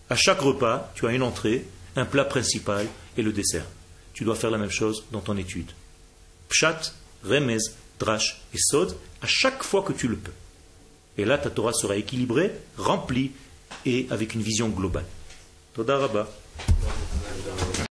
A: À chaque repas, tu as une entrée, un plat principal et le dessert. Tu dois faire la même chose dans ton étude. Pshat, remez, drash et sod, à chaque fois que tu le peux. Et là, ta Torah sera équilibrée, remplie et avec une vision globale. Toda Rabba.